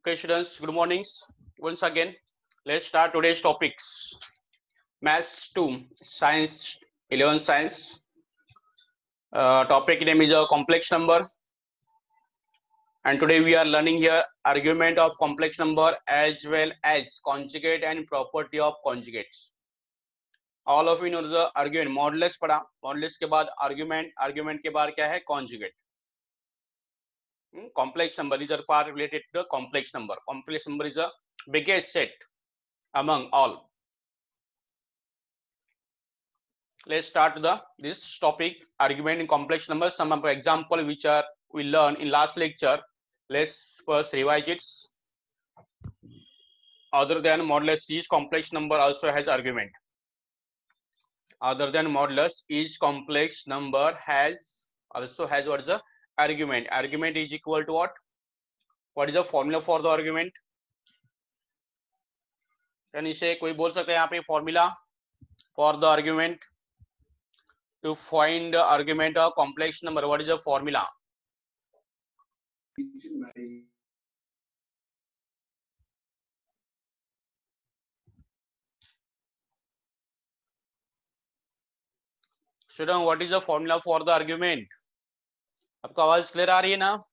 Okay, students, good mornings. Once again, let's start today's topics. Maths 2, Science 11 Science. Topic name is a complex number. And today we are learning here argument of complex number as well as conjugate and property of conjugates. All of you know the argument. Modulus पढ़ा. Modulus के बाद argument. Argument के बाद क्या है? Conjugate. Complex number is far related to the complex number. Complex number is the biggest set among all. Let's start this topic, argument in complex numbers. Some of the example which we learned in last lecture. Let's first revise it. Other than modulus, each complex number also has argument. Other than modulus, each complex number also has what is the argument. Argument is equal to what? What is the formula for the argument? Can you say कोई बोल सकता है यहाँ पे formula for the argument? To find the argument of complex number, what is the formula? Student, what is the formula for the argument? आपको आवाज clear आ रही है ना?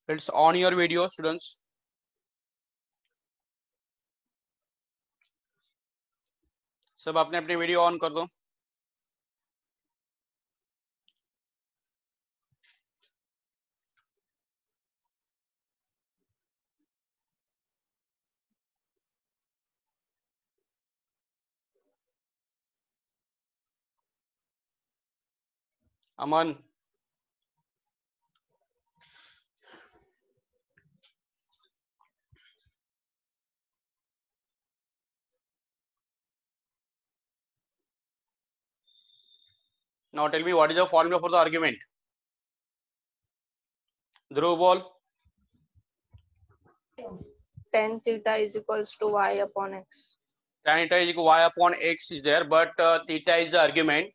It's on your video, students. सब अपने अपने वीडियो ऑन कर दो. अमन, now tell me what is the formula for the argument? Dhruv बोल. Tan theta is equals to y upon x. Tan theta is equal to y upon x is there, but theta is the argument.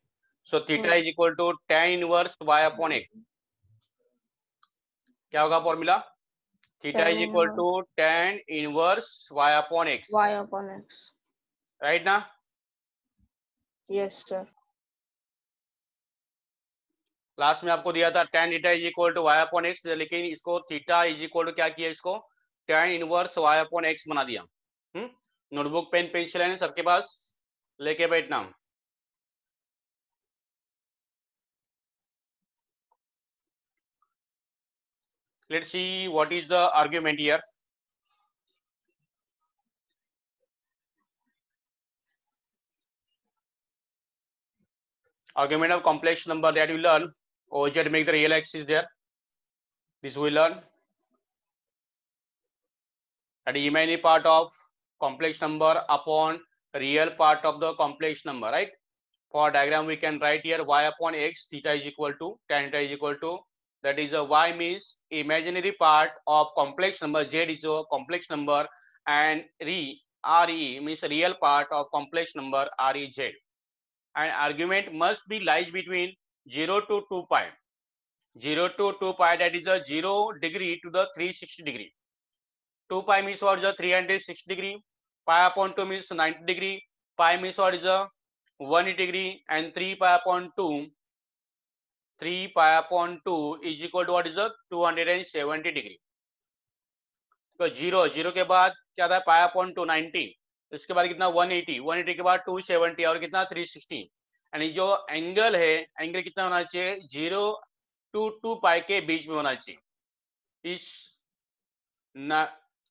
So theta is equal to tan inverse y upon x. क्या होगा formula? Theta is equal to tan inverse y upon x. Y upon x. Right ना? Yes, sir. Class में आपको दिया था tan theta is equal to y upon x, लेकिन इसको theta is equal to क्या किया, इसको tan inverse y upon x बना दिया. नोटबुक पेन पेंसिल है सबके पास, लेके बैठना. Let's see what is the argument here. Argument of complex number that you learn. OZ make the real axis there. This we learn. That is imaginary part of complex number upon real part of the complex number, right? For diagram we can write here y upon x, theta is equal to tan theta is equal to, that is a y means imaginary part of complex number, z is a complex number, and re means real part of complex number rez. And argument must be lies between 0 to 2 pi. 0 to 2 pi, that is a 0 degree to the 360 degree. 2 pi means what is a 360 degree. Pi upon 2 means 90 degree. Pi means what is a 180 degree, and 3 pi upon 2 is equal to what is a 270 degree. तो 0 के बाद क्या था, pi upon 2 90, इसके बाद कितना 180 के बाद 270 और कितना 360. यानी जो एंगल है, एंगल कितना होना चाहिए, 0 to 2 pi के बीच में होना चाहिए.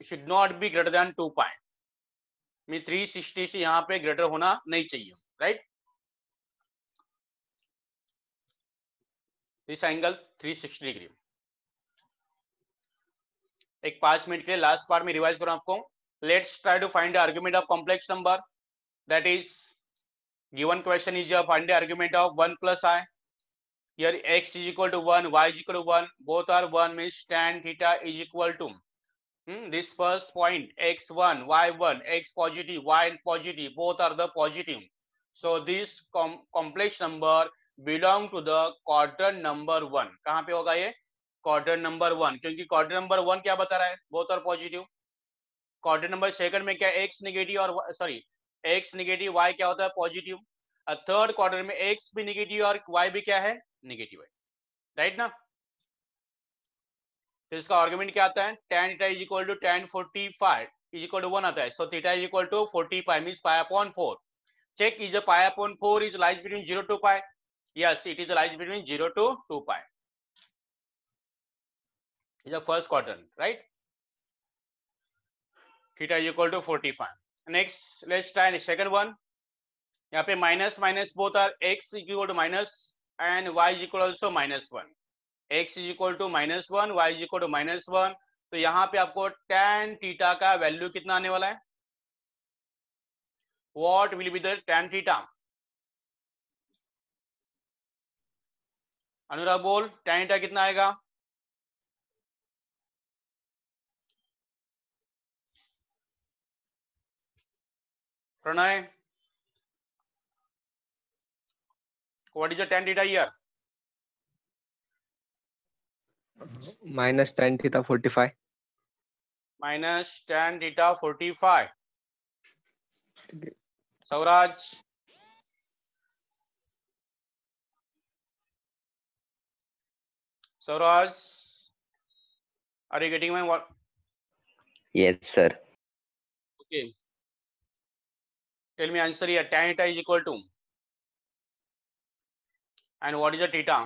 Should not be greater than 2 pi. में 360 से यहाँ पे ग्रेटर होना नहीं चाहिए, राइट? This angle 360 degree. एक 5 मिनट के लिए लास्ट पार्ट में रिवाइज करूं आपको. Let's try to find the argument of complex number. That is given question is find the argument of 1 plus I. Here x is equal to 1, y is equal to 1, both are 1 means tan theta is equal to this first point x1, y1, x positive, y positive, both are the positive. So this complex number belong to the quadrant number 1. कहाँ पे होगा ये? Quadrant number 1, क्योंकि quadrant number 1 क्या बता रहा है? Both are positive. Quadrant number second में क्या एक्स नेगेटिव और सॉरी एक्स नेगेटिव वाई क्या होता है? पॉजिटिव. थर्ड क्वाड्रेंट में एक्स भी नेगेटिव और वाई भी क्या है? नेगेटिव है. राइट ना? तो इसका आर्गुमेंट क्या आता है? tan theta is equal to tan 45 is equal to 1 आता है. So theta is equal to 45 means pi upon 4. Check is pi upon 4 is lies between 0 to pi. Yes, it is lies between 0 to 2 pi. Is the first quadrant, right? Theta is equal to 45. Next let's try second one. यहाँ पे minus minus both are x equal to minus and y is equal also -1. x is equal to -1, y is equal to -1. तो यहाँ पे आपको tan theta का value कितना आने वाला है? What will be the tan theta? Anurag बोल, tan थीटा कितना आएगा? Pranay, what is the tan theta here? minus tan theta 45. Minus tan theta 45. Sauraj, Sauraj, are you getting my what? Yes, sir. Okay, tell me answer here. Tan theta is equal to, and what is the theta?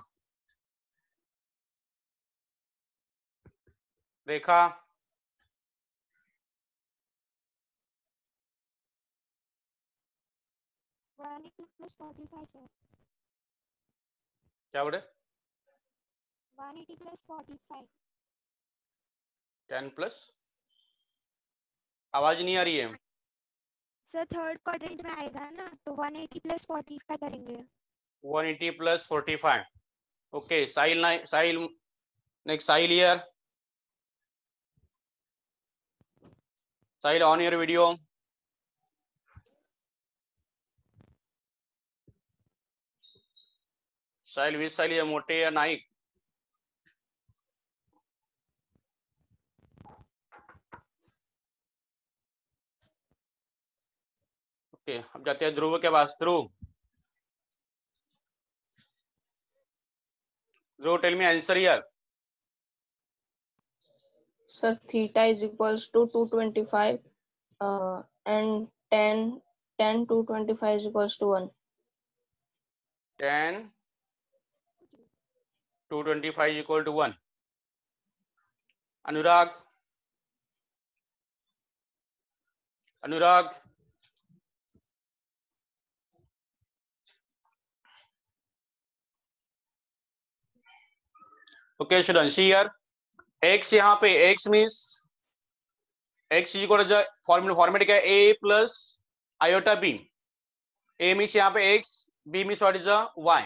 Rekha, plus 45 sir. क्या बोले? 180 plus 45. 10 plus, आवाज नहीं आ रही है. Sir third quadrant में आएगा ना, तो 180 plus 45 करेंगे. 180 plus 45. Okay, Sahil, next Sahil here. Sahil, on your video. Sahil, which Sahil है, मोटे या नाइक? ओके, अब जाते हैं ध्रुव के पास. Dhruv, tell me answer here. Sir, theta is equals to 225 and tan 225 is equals to 1. tan 225 equal to 1. Anurag, okay students, see here x यहाँ पे x means x is equal to format क्या है? a plus iota b. a means यहाँ पे x, b means what is the y.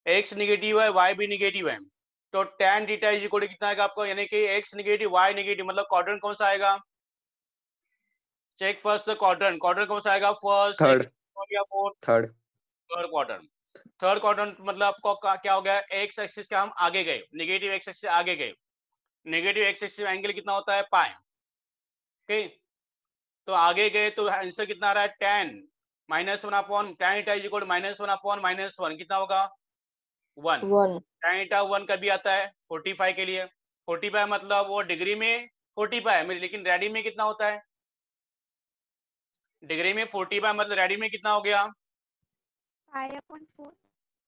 x negative है, y भी negative है. तो tan theta is equal to कितना आएगा आपको? यानी कि x नेगेटिव y नेगेटिव, मतलब क्वाड्रेंट कौन सा आएगा? Check first the quadrant. Quadrant कौन सा आएगा? फर्स्ट, सेकंड या fourth? Third. Third quadrant. Third quadrant मतलब आपको क्या हो गया? एक्स एक्सिस के हम आगे गए, नेगेटिव एक्स एक्सिस आगे गए. नेगेटिव एक्स एक्सिस एंगल कितना होता है? पाई. ओके, तो आगे गए तो आंसर कितना आ रहा है? tan -1 upon tan theta is equal to -1 upon -1 कितना होगा? 1. 1. tan थीटा 1 का भी आता है 45 के लिए. 45 मतलब वो डिग्री में 45 है, लेकिन रेडी में कितना होता है? डिग्री में 45 मतलब रेडी में कितना हो गया? Pi upon 4.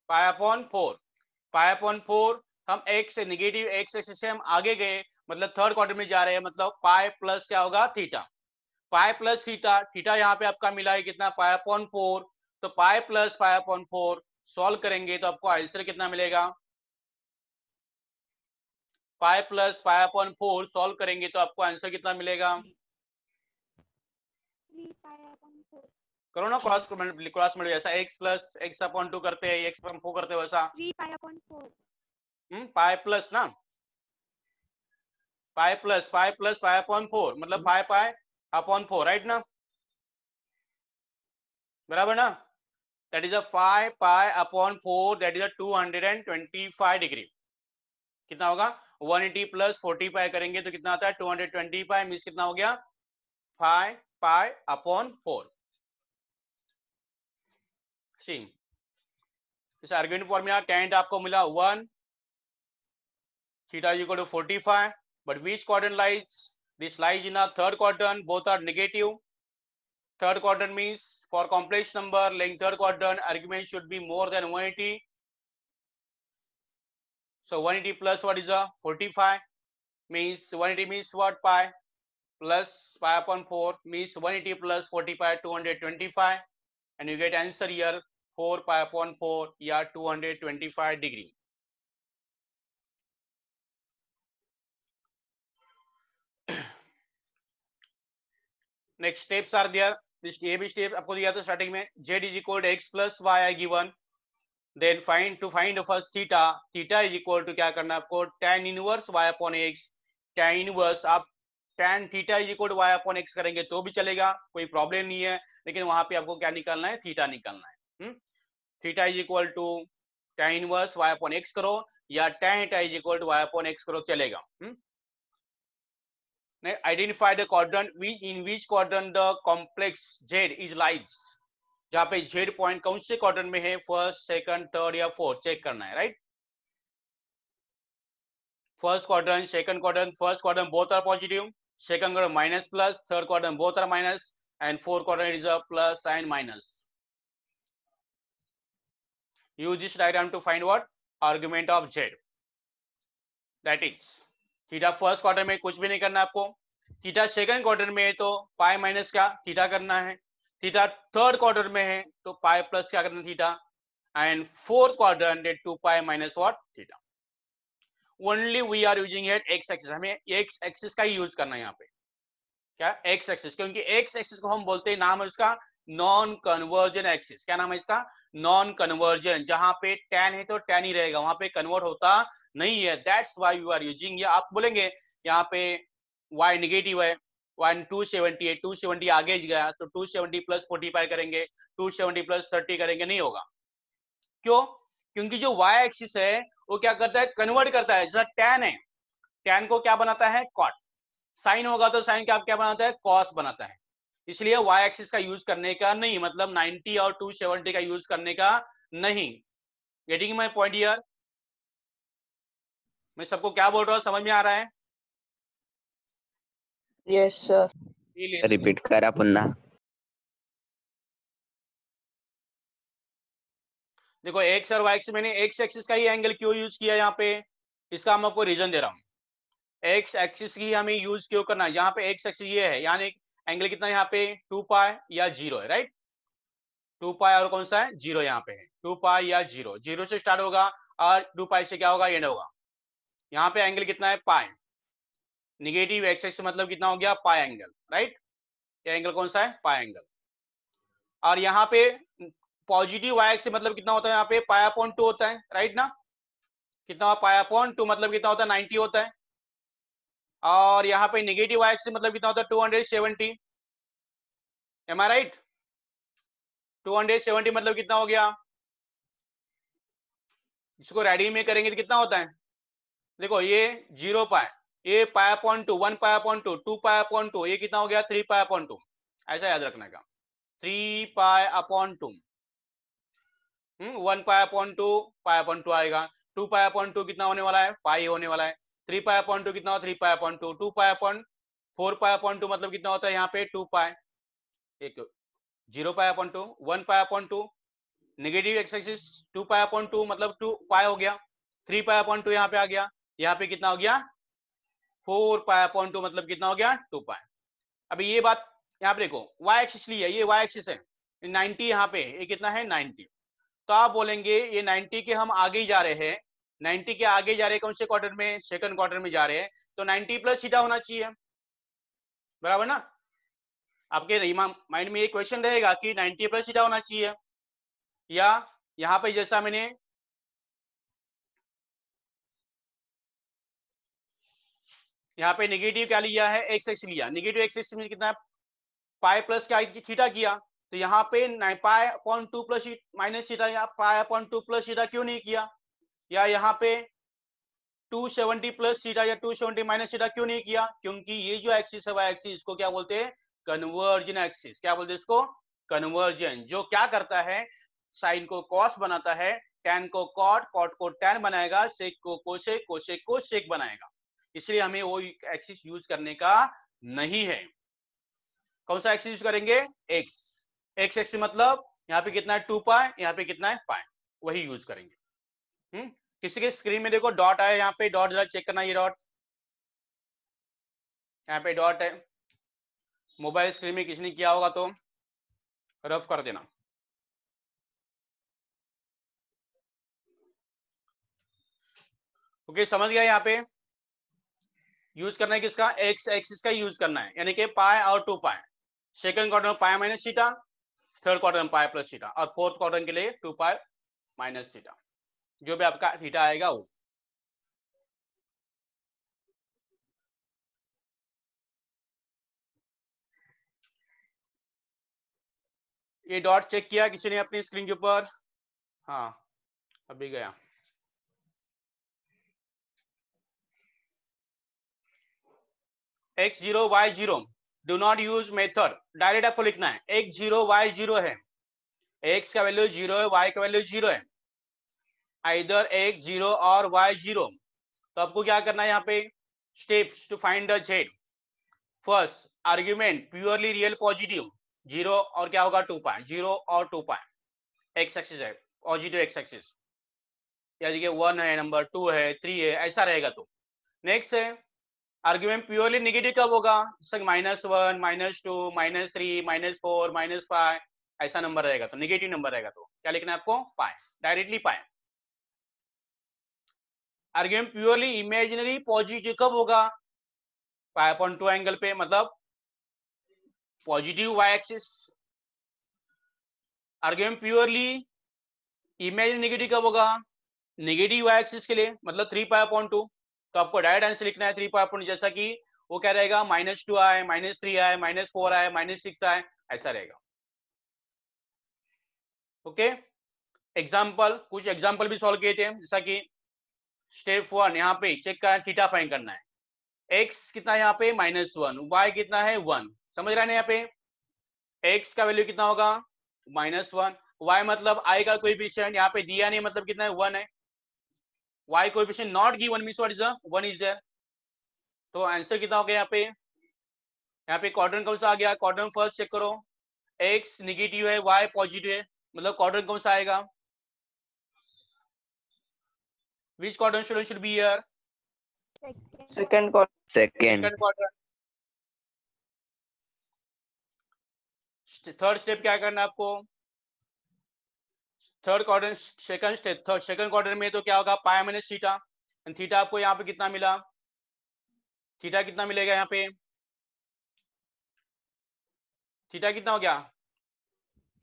पाई अपॉन 4. पाई अपॉन 4. हम x से नेगेटिव x एक्सिस से हम आगे गए, मतलब थर्ड क्वार्टर में जा रहे हैं, मतलब पाई प्लस क्या होगा? Theta. Pi plus theta. Theta यहाँ पे आपका मिला है कितना? पाई अपॉन 4. तो pi plus pi upon 4 solve करेंगे तो आपको आंसर कितना मिलेगा? Pi plus pi upon 4 solve करेंगे तो आपको आंसर कितना मिलेगा? 3 पाई अपॉन 4. करो ना क्रॉस मल्टीप्लाई, जैसा x प्लस x अपॉन 2 करते हैं, x अपॉन 4 करते हैं वैसा. 3 पाई अपॉन 4. पाई प्लस ना, पाई प्लस पाई अपॉन 4 मतलब पाई अपॉन 4, राइट ना? बराबर ना? That is a 5 pi upon 4 that is a 225 degree. कितना होगा 180 प्लस 40 पाई करेंगे तो कितना आता है 220 पाई, मीन्स कितना हो गया 5 पाई अपॉन 4। सी इस आर्गुमेंट फॉर्मूला टेंट आपको मिला 1, theta is equal to 45, but which quadrant lies? This lies in a third quadrant, both are negative. Third quadrant means for complex number laying third quadrant, argument should be more than 180. So 180 plus what is a 45 means 180 means what pi plus pi upon 4 means 180 plus 45 225, and you get answer here 4 pi upon 4 या 225 degree. Next steps are there. This A B step आपको दिया था starting में, z is equal to x plus y है given, then find first theta. Theta is equal to क्या करना है आपको tan inverse y upon x. tan inverse आप tan theta is equal to y upon x करेंगे तो भी चलेगा, कोई प्रॉब्लम नहीं है, लेकिन वहां पे आपको क्या निकालना है थीटा निकालना है। Theta is equal to tan inverse y upon x करो या tan theta is equal to y upon x करो, चलेगा। Identify the quadrant in which quadrant the complex z is lies, जहाँ पे z पॉइंट कौन से क्वाड्रेंट में है, फर्स्ट सेकंड थर्ड या फोर्थ चेक करना है, right. First quadrant second quadrant, first quadrant both are positive, second quadrant minus plus, third quadrant both are minus, and fourth quadrant is a plus and minus. use this diagram to find what argument of z, that is theta first quarter में कुछ भी नहीं करना आपको, theta second quarter में है तो pi minus क्या थीटा करना है, थीटा थर्ड क्वार्टर में है तो पाई प्लस क्या करना theta, and fourth quadrant 2 pi minus what theta. Only we are using it x axis, हमें एक्स एक्सिस का ही यूज करना है यहाँ पे, क्या एक्स एक्सिस, क्योंकि एक्स एक्सिस को हम बोलते हैं, नाम है उसका नॉन कन्वर्जन एक्सिस। क्या नाम है इसका नॉन कन्वर्जन, जहां पे tan है तो tan ही रहेगा, वहां पे कन्वर्ट होता नहीं है, that's why we are using. या आप बोलेंगे यहाँ पे y नेगेटिव है, 270 है, 270 आगे गया तो 270 प्लस 45 करेंगे, 270 प्लस 30 करेंगे, नहीं होगा। क्यों? क्योंकि जो y एक्सिस है वो क्या करता है कन्वर्ट करता है, जैसा tan है, tan को क्या बनाता है cot, साइन होगा तो साइन क्या बनाता है कॉस बनाता है, इसलिए y एक्सिस का यूज करने का नहीं, मतलब 90 और 270 का यूज करने का नहीं। Getting my point here? मैं सबको क्या बोल रहा हूँ समझ में आ रहा है? Yes sir. रिपीट करा पुन्हा। देखो एक्स और वाई एक्सिस, मैंने एक्स एक्सिस का ही एंगल क्यों यूज किया यहाँ पे, इसका हम आपको रीजन दे रहा हूँ। एक्स एक्सिस की हमें यूज क्यों करना है, यहाँ पे एक्स एक्सिस ये है, यानी एंगल कितना है यहाँ पे 2 पाई या 0 है, राइट। 2 पाई और कौन सा है 0 यहाँ पे है, 2 पाई या 0, 0 से स्टार्ट होगा और 2 पाई से क्या होगा एंड होगा। यहाँ पे एंगल कितना है पाई, निगेटिव एक्स एक्सिस मतलब कितना हो गया पाई एंगल, राइट। ये एंगल कौन सा है पाई एंगल। और यहाँ पे पॉजिटिव वाई एक्सिस मतलब कितना होता है यहाँ पे पाई अपॉन 2 होता है, राइट ना। कितना पाई अपॉन 2 मतलब कितना होता है 90 होता है। और यहाँ पे नेगेटिव वाई एक्सिस मतलब कितना होता है 270, एम आई राइट। 270 मतलब कितना हो गया, इसको रेडी में करेंगे तो कितना होता है, देखो ये 0 पाई, ये पाई अपॉन 2, 1 पाई अपॉन 2, 2 पाई अपॉन 2, ये कितना हो गया 3 पाई अपॉन 2, ऐसा याद रखने का 3 पाई अपॉन 2, 1 पाई अपॉन 2 पाई अपॉन 2 आएगा, 2 पाई अपॉन 2 कितना होने वाला है पाई होने वाला है, 3 पाई अपॉन 2 कितना हो 3 पाई अपॉन 2, 2 पाई अपॉन 4 पाई अपॉन 2 मतलब कितना होता है यहाँ पे 2 पाई, एक 0 पाई अपॉन 2, 1 पाई upon 2, negative x axis 2 pi upon 2 मतलब 2 पाई हो गया, 3 पाई अपॉन 2 यहाँ पे आ गया, यहाँ पे कितना हो गया 4 पाई अपॉन 2 मतलब कितना हो गया 2 पाई। अभी ये बात यहाँ पे देखो y एक्सिस लिया, ये y एक्सिस है 90, यहाँ पे ये कितना है 90, तो आप बोलेंगे ये 90 के हम आगे ही जा रहे हैं, 90 के आगे जा रहे हैं कौन से क्वार्टर में सेकंड क्वार्टर में जा रहे हैं, तो 90 प्लस थीटा होना चाहिए, बराबर ना। आपके माइंड में ये क्वेश्चन रहेगा कि 90 प्लस थीटा होना चाहिए, या यहाँ पे जैसा मैंने यहाँ पे नेगेटिव क्या लिया है एक्स एक्सिस लिया, नेगेटिव एक्स एक्सिस में कितना पाई प्लस क्या थीटा किया, तो यहाँ पे पाई अपॉन 2 प्लस माइनस थीटा, या पाई अपॉन 2 प्लस थीटा क्यों नहीं किया, या यहाँ पे 270 प्लस थीटा या 270 माइनस थीटा क्यों नहीं किया, क्योंकि ये जो एक्सिस है वाई एक्सिस, इसको क्या बोलते हैं, कन्वर्जन एक्सिस। क्या बोलते हैं इसको, कन्वर्जन। जो क्या करता है, साइन को कॉस बनाता है, टैन को कॉट, कॉट को टैन बनाएगा, सेक को कोसेक, कोसेक को सेक बनाएगा। इसलिए हमें वो एक्सिस यूज करने का नहीं है। कौन सा एक्सिस यूज करेंगे, एक्स। एक्स एक्सिस मतलब यहाँ पे कितना है 2 पाई, यहाँ पे कितना है पाई, वही यूज करेंगे। किसी के स्क्रीन में देखो डॉट आया, यहाँ पे डॉट जरा चेक करना, ये डॉट यहाँ पे डॉट है। मोबाइल स्क्रीन में किसी ने किया होगा तो रफ कर देना। ओके, समझ गया। यहाँ पे यूज करना है किसका, एक्स एक्सिस का यूज करना है, यानी कि पाई और 2 पाई। सेकंड क्वार्टर में pi minus theta, third quarter में पाई प्लस थीटा, और फोर्थ क्वार्टर के लिए 2 पाई माइनस थीटा, जो भी आपका थीटा आएगा वो। ये डॉट चेक किया किसी ने अपनी स्क्रीन के ऊपर, हाँ अभी गया। x0 y0, do not use method, direct आपको लिखना है। x0 y0 है, x का वैल्यू 0 है, y का वैल्यू 0 है, आइदर x0 और y0। तो आपको क्या करना है यहाँ पे, steps to find the z। First argument purely real positive, 0 और क्या होगा 2 पाई, 0 और 2 पाई, एक्स एक्सिस है पॉजिटिव एक्स एक्सिस, यानी कि 1 है, नंबर 2 है, 3 है, ऐसा रहेगा। तो नेक्स्ट है आर्ग्यूमेंट प्योरली नेगेटिव कब होगा, जैसे -1, -2, -3, -4, -5, ऐसा नंबर रहेगा तो नेगेटिव नंबर रहेगा। तो क्या लिखना है आपको, pi, directly pi. Argument purely imaginary positive कब होगा, पाई अपॉन 2 एंगल पे, मतलब positive y axis. Argument purely imaginary negative कब होगा, नेगेटिव वाई एक्सिस के लिए, मतलब 3 पाई अपॉन 2। तो आपको डायरेक्ट आंसर लिखना है 3 पाई अपॉन, जैसा कि वो क्या रहेगा, -2 आए, -3 आए, -4 आए, -6 आए, ऐसा रहेगा। ओके, एग्जाम्पल, कुछ एग्जाम्पल भी सॉल्व किए थे, जैसा कि स्टेप 1 यहाँ पे चेक करना, थीटा फाइंड करना है। x कितना है यहाँ पे -1, y कितना है 1, समझ रहे हैं यहाँ पे। x का वैल्यू कितना होगा -1, y मतलब i का कोएफिशिएंट यहाँ पे दिया नहीं, मतलब कितना है 1 है, y coefficient not given means what is the 1 is there. तो आंसर कितना हो गया यहाँ पे क्वाड्रेंट कौन सा आ गया, क्वाड्रेंट फर्स्ट चेक करो, x नेगेटिव है, y पॉजिटिव है, मतलब क्वाड्रेंट कौन सा आएगा, which quadrant should be here, Second quadrant. Second. second quadrant। Third step क्या करना है आपको, third quadrant, second step, third second quadrant में तो क्या होगा, pi minus theta, and theta आपको यहाँ पे कितना मिला, थीटा कितना मिलेगा यहाँ पे, थीटा कितना हो गया,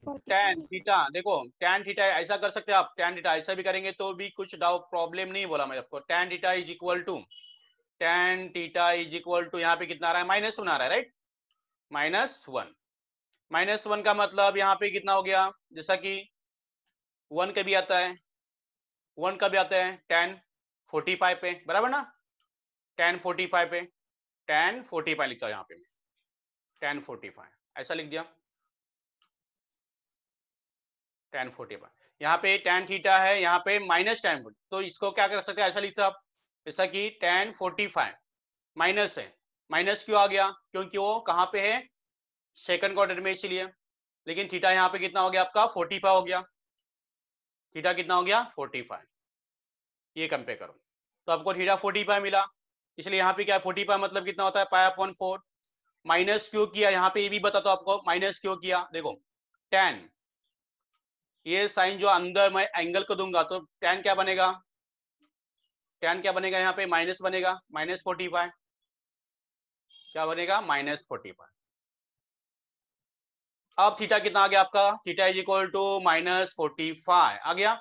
tan थीटा। देखो tan थीटा ऐसा कर सकते हैं आप, tan थीटा ऐसा भी करेंगे तो भी कुछ डाउट प्रॉब्लम नहीं बोला मैं आपको। tan theta is equal to, tan theta is equal to यहाँ पे कितना आ रहा है, -1 आ रहा है, राइट, -1। -1 का मतलब यहाँ पे कितना हो गया, जैसा कि 1 का भी आता है, 1 का भी आता है tan 45 पे, बराबर ना, tan 45 पे, tan 45 लिखता हूँ यहाँ पे, tan 45 ऐसा लिख दिया, tan 45। यहाँ पे tan थीटा है, यहाँ पे -tan, तो इसको क्या कर सकते हैं, ऐसा लिखते आप, जैसा कि tan 45 माइनस है, माइनस क्यों आ गया, क्योंकि वो कहाँ पे है, सेकंड क्वाड्रेंट में, इसलिए। लेकिन थीटा यहाँ पे कितना हो गया आपका 45 हो गया, थीटा कितना हो गया 45, ये कंपेयर करो तो आपको थीटा 45 मिला, इसलिए यहाँ पे क्या 45 मतलब कितना होता है, पाई अपॉन 4। माइनस क्यों किया, यहाँ पे ये भी बता दो आपको माइनस क्यों किया, देखो tan, ये साइन जो अंदर मैं एंगल को दूंगा तो tan क्या बनेगा, tan क्या बनेगा, यहाँ पे माइनस बनेगा, -45, क्या बनेगा -45। अब थीटा कितना आ गया आपका, थीटा इज इक्वल टू -45 आ गया,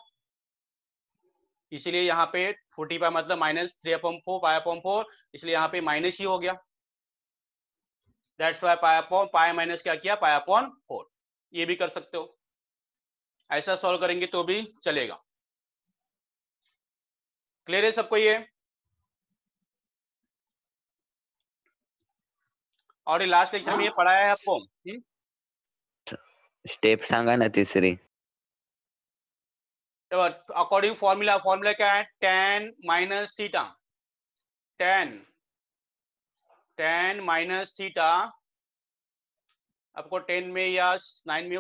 इसलिए यहाँ पे 45 मतलब -3/4 पाई अपॉन 4, इसलिए यहाँ पे माइनस ही हो गया, that's why pi upon pi minus क्या किया, पाई अपॉन 4। ये भी कर सकते हो, ऐसा सॉल्व करेंगे तो भी चलेगा। क्लियर है सबको ये? और ये लास्ट लेक्चर में ये पढ़ाया है आपको। स्टेप सांगा ना तिसरी। अकॉर्डिंग फॉर्मूला, फॉर्मूला क्या है? tan minus theta, tan minus theta, आपको 10 में या 9 में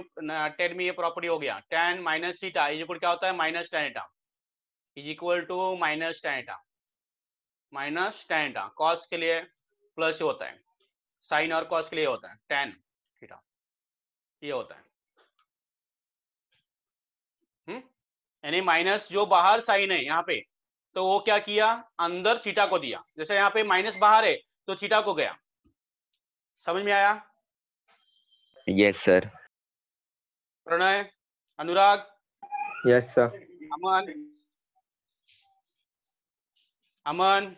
10 में ये प्रॉपर्टी हो गया। tan minus theta is equal क्या होता है? Minus tan theta is equal to minus tan theta, minus tan theta. Cos के लिए प्लस होता है, साइन और कॉस के लिए होता है tan थीटा, ये होता है। यानी माइनस जो बाहर साइन है यहाँ पे, तो वो क्या किया? अंदर थीटा को दिया। जैसे यहाँ पे माइनस बाहर है तो थीटा को गया। समझ में आया? Yes sir. Pranay, Anurag, yes sir. Aman, Aman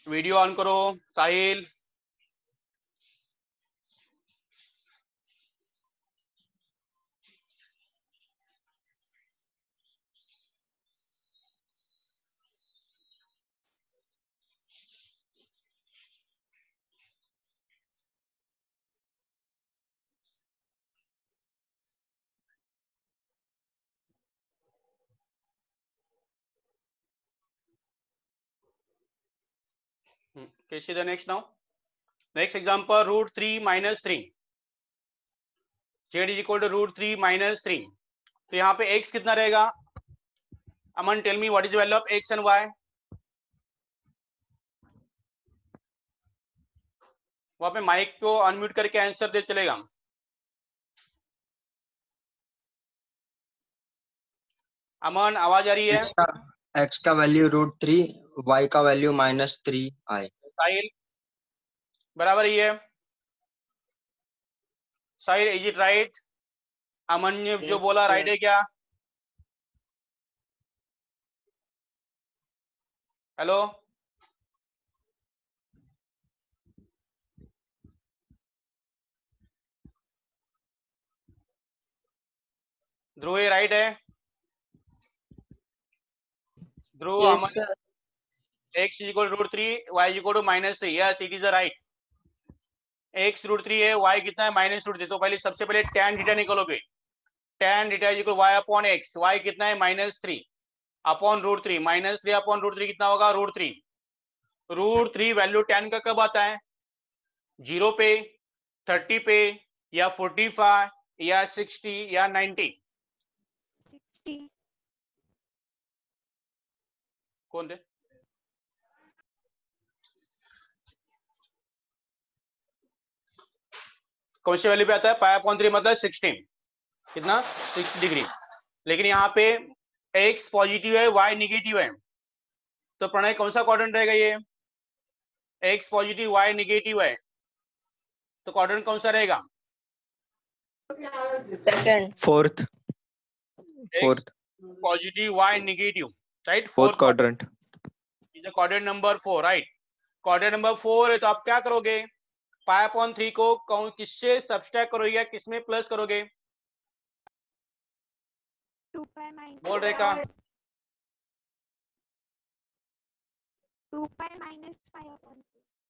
video on करो। Sahil, can see the next now. Next example, root 3 minus 3, z is equal to root 3 minus 3। तो यहाँ पे x कितना रहेगा? Aman tell me what is the value of x and y? वहां पे mic को unmute करके आंसर दे चलेगा। अमन आवाज आ रही है? एक्स का वैल्यू √3, वाई का वैल्यू -3i। साहिल बराबर ही है। साहिल इज इट राइट? अमन ने जो बोला राइट है क्या? हेलो, ध्रुव ये राइट है? ध्रुव, Yes, Aman, sir. x is equal to √3, y is equal to -3। Yes it is right. x √3 है, y कितना है? -√3। तो पहले सबसे पहले tan थीटा निकालोगे। tan theta is equal y upon x, y कितना है? -3 अपॉन √3, -3 अपॉन √3 कितना होगा? √3। √3 वैल्यू tan का कब आता है? 0 पे, 30 पे, या 45, या 60, या 90? 60। कौन थे? कौन सी वैल्यू पे आता है? π/3 मतलब 16, कितना? 6 डिग्री। लेकिन यहाँ पे x पॉजिटिव है, y निगेटिव है, तो प्रणय कौन सा क्वाड्रेंट रहेगा? ये x पॉजिटिव y निगेटिव है, तो क्वाड्रेंट कौन सा रहेगा? Second. Fourth positive y negative, right? Fourth quadrant. Is the quadrant number 4, right? Quadrant number 4 है, तो आप क्या करोगे? π/3 को किससे सब्सट्रैक्ट करोगे या किसमें प्लस करोगे? 2π minus बोल रेखा। 2π minus π/3।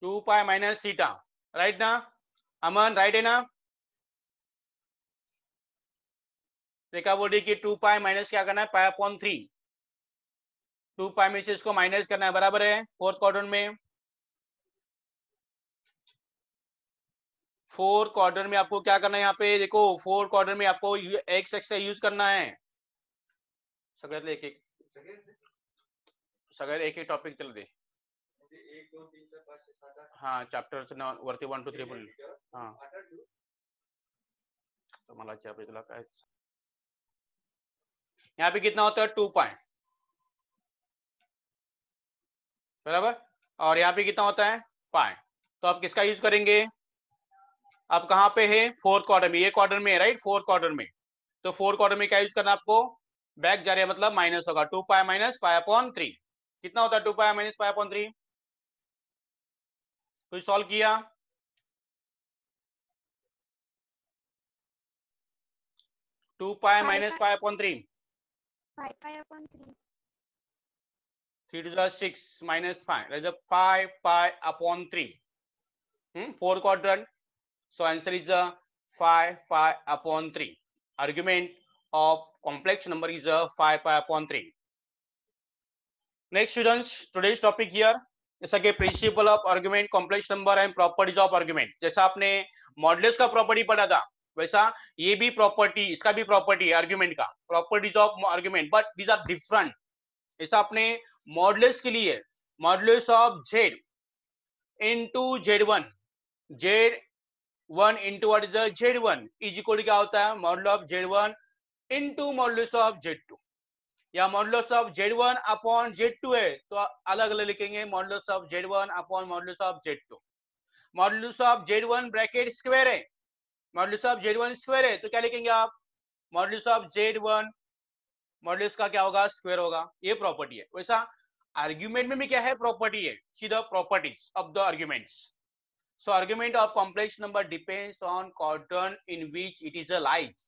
2π माइनस थीटा, राइट ना? अमन राइट है ना? रेखा बोली कि 2π माइनस क्या करना है? π/3। 2π में से इसको माइनस करना है, बराबर है? फोर्थ क्वाड्रेंट में, फोर्थ क्वाड्रेंट में आपको क्या करना है? यहाँ पे देखो, फोर्थ क्वाड्रेंट में आपको एक्स एक्स का यूज करना है। सगळ्यातले एक एक सगळ्यात एक एक टॉपिक चल दे। हाँ चॅप्टर वरती 1 2 3 बोल। हाँ तो मला तुला काय, यहाँ पे कितना होता है? 2π, बराबर। और यहाँ पे कितना होता है? पाई। तो आप किसका यूज करेंगे? आप कहाँ पे है? फोर्थ क्वार्टर में। ये क्वार्टर में है, राइट? फोर्थ क्वार्टर में। तो फोर्थ क्वार्टर में क्या यूज करना आपको? बैक जा रहे हैं, मतलब माइनस होगा। 2π माइनस π/3 कितना होता है? 2π माइनस π/3। कुछ सॉल्व किया? 2 pi Pi minus pi- pi upon 3. 5 pi upon 3. 3 to the 6 minus 5. That is 5 pi upon 3. 4 quadrant. So answer is 5 pi upon 3. Argument of complex number is 5 pi upon 3. Next students, today's topic here जैसा कि principle of argument, complex number and properties of argument. जैसा आपने modulus का property पढ़ा था वैसा ये भी प्रॉपर्टी, इसका भी प्रॉपर्टी आर्गुमेंट का, properties of argument, but these are different. जैसा आपने मॉडुलस के लिए modulus of z into z1, z1 into what is the z1 is equal to क्या होता है, modulus of z1 into modulus of z2, या modulus of z1 upon z2 है तो अलग अलग लिखेंगे, modulus of z1 upon modulus of z2. Modulus of z1 bracket square है, मॉडुलस ऑफ z1 स्क्वायर है तो क्या लिखेंगे आप, मॉडुलस ऑफ z1 मॉडुलस का क्या होगा, स्क्वायर होगा. ये प्रॉपर्टी है. वैसा आर्गुमेंट में भी क्या है, प्रॉपर्टी है. See the properties of the arguments. So argument of complex number depends on quadrant in which it is lies.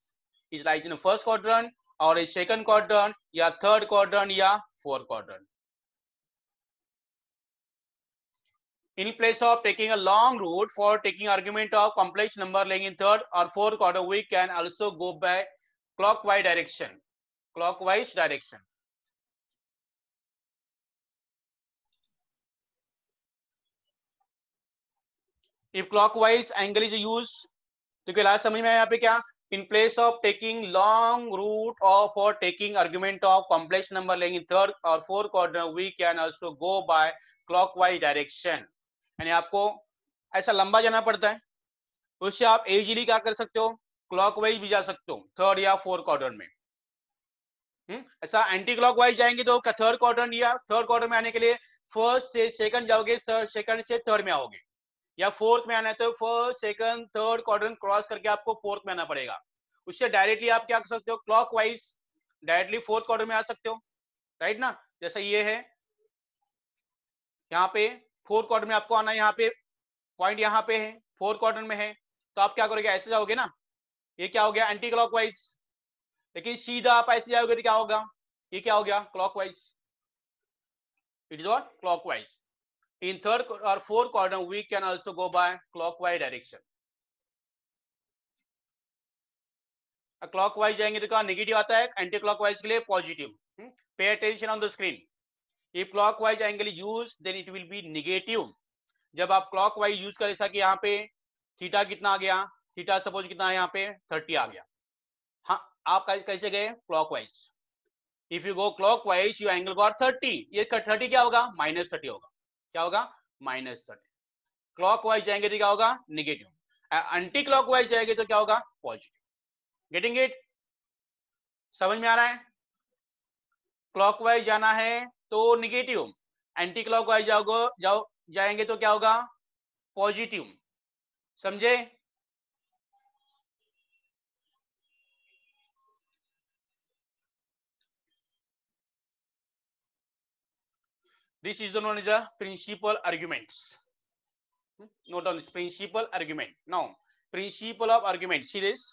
It lies in the first quadrant or a second quadrant या third quadrant या fourth quadrant. In place of taking a long route for taking argument of complex number lying in third or fourth quadrant, we can also go by clockwise direction. Clockwise direction. If clockwise angle is used, तो class समझ में आया यहाँ पे क्या, in place of taking long route or for taking argument of complex number lying in third or fourth quadrant, we can also go by clockwise direction. यानी आपको ऐसा लंबा जाना पड़ता है, उससे आप इजीली क्या कर सकते हो, क्लॉकवाइज भी जा सकते हो थर्ड या फोर्थ क्वाड्रेंट में. ऐसा एंटी क्लॉकवाइज जाएंगे तो थर्ड क्वाड्रेंट या थर्ड क्वाड्रेंट में आने के लिए फर्स्ट से सेकंड जाओगे, सेकंड से थर्ड में आओगे, या फोर्थ में आना है तो first second third quadrant cross करके आपको फोर्थ में आना पड़ेगा. उससे डायरेक्टली आप क्या कर सकते हो, क्लॉकवाइज डायरेक्टली फोर्थ क्वाड्रेंट में आ सकते हो, राइट ना. जैसा ये है यहाँ पे फोर्थ क्वाड्रेंट में आपको आना है, यहाँ पे पॉइंट यहाँ पे है, फोर्थ क्वाड्रेंट में है, तो आप क्या करोगे, ऐसे जाओगे ना, ये क्या हो गया एंटी क्लॉकवाइज. लेकिन सीधा आप ऐसे जाओगे तो क्या होगा, ये क्या हो गया, clockwise. It is what, clockwise. In third or fourth quadrant, we can also go by clockwise direction. Clockwise जाएंगे तो क्या नेगेटिव आता है, एंटी क्लॉकवाइज के लिए positive. Pay attention on the screen. If clockwise angle is used, then it will be negative. जब आप clockwise use करें, जैसा कि यहाँ पे थीटा कितना आ गया, थीटा सपोज कितना है यहाँ पे 30 आ गया. हाँ, आप कैसे गए, clockwise. If you go clockwise, your angle got 30. ये 30 क्या होगा, -30 होगा. क्या होगा, -30. क्लॉकवाइज जाएंगे तो क्या होगा, नेगेटिव. एंटी क्लॉकवाइज जाएंगे तो क्या होगा, पॉजिटिव. गेटिंग इट, समझ में आ रहा है. क्लॉकवाइज जाना है तो नेगेटिव, एंटी क्लॉकवाइज जाएंगे तो क्या होगा, पॉजिटिव. समझे. This is known as a principal arguments. Note on this, principal argument. Now, principle of argument. See this.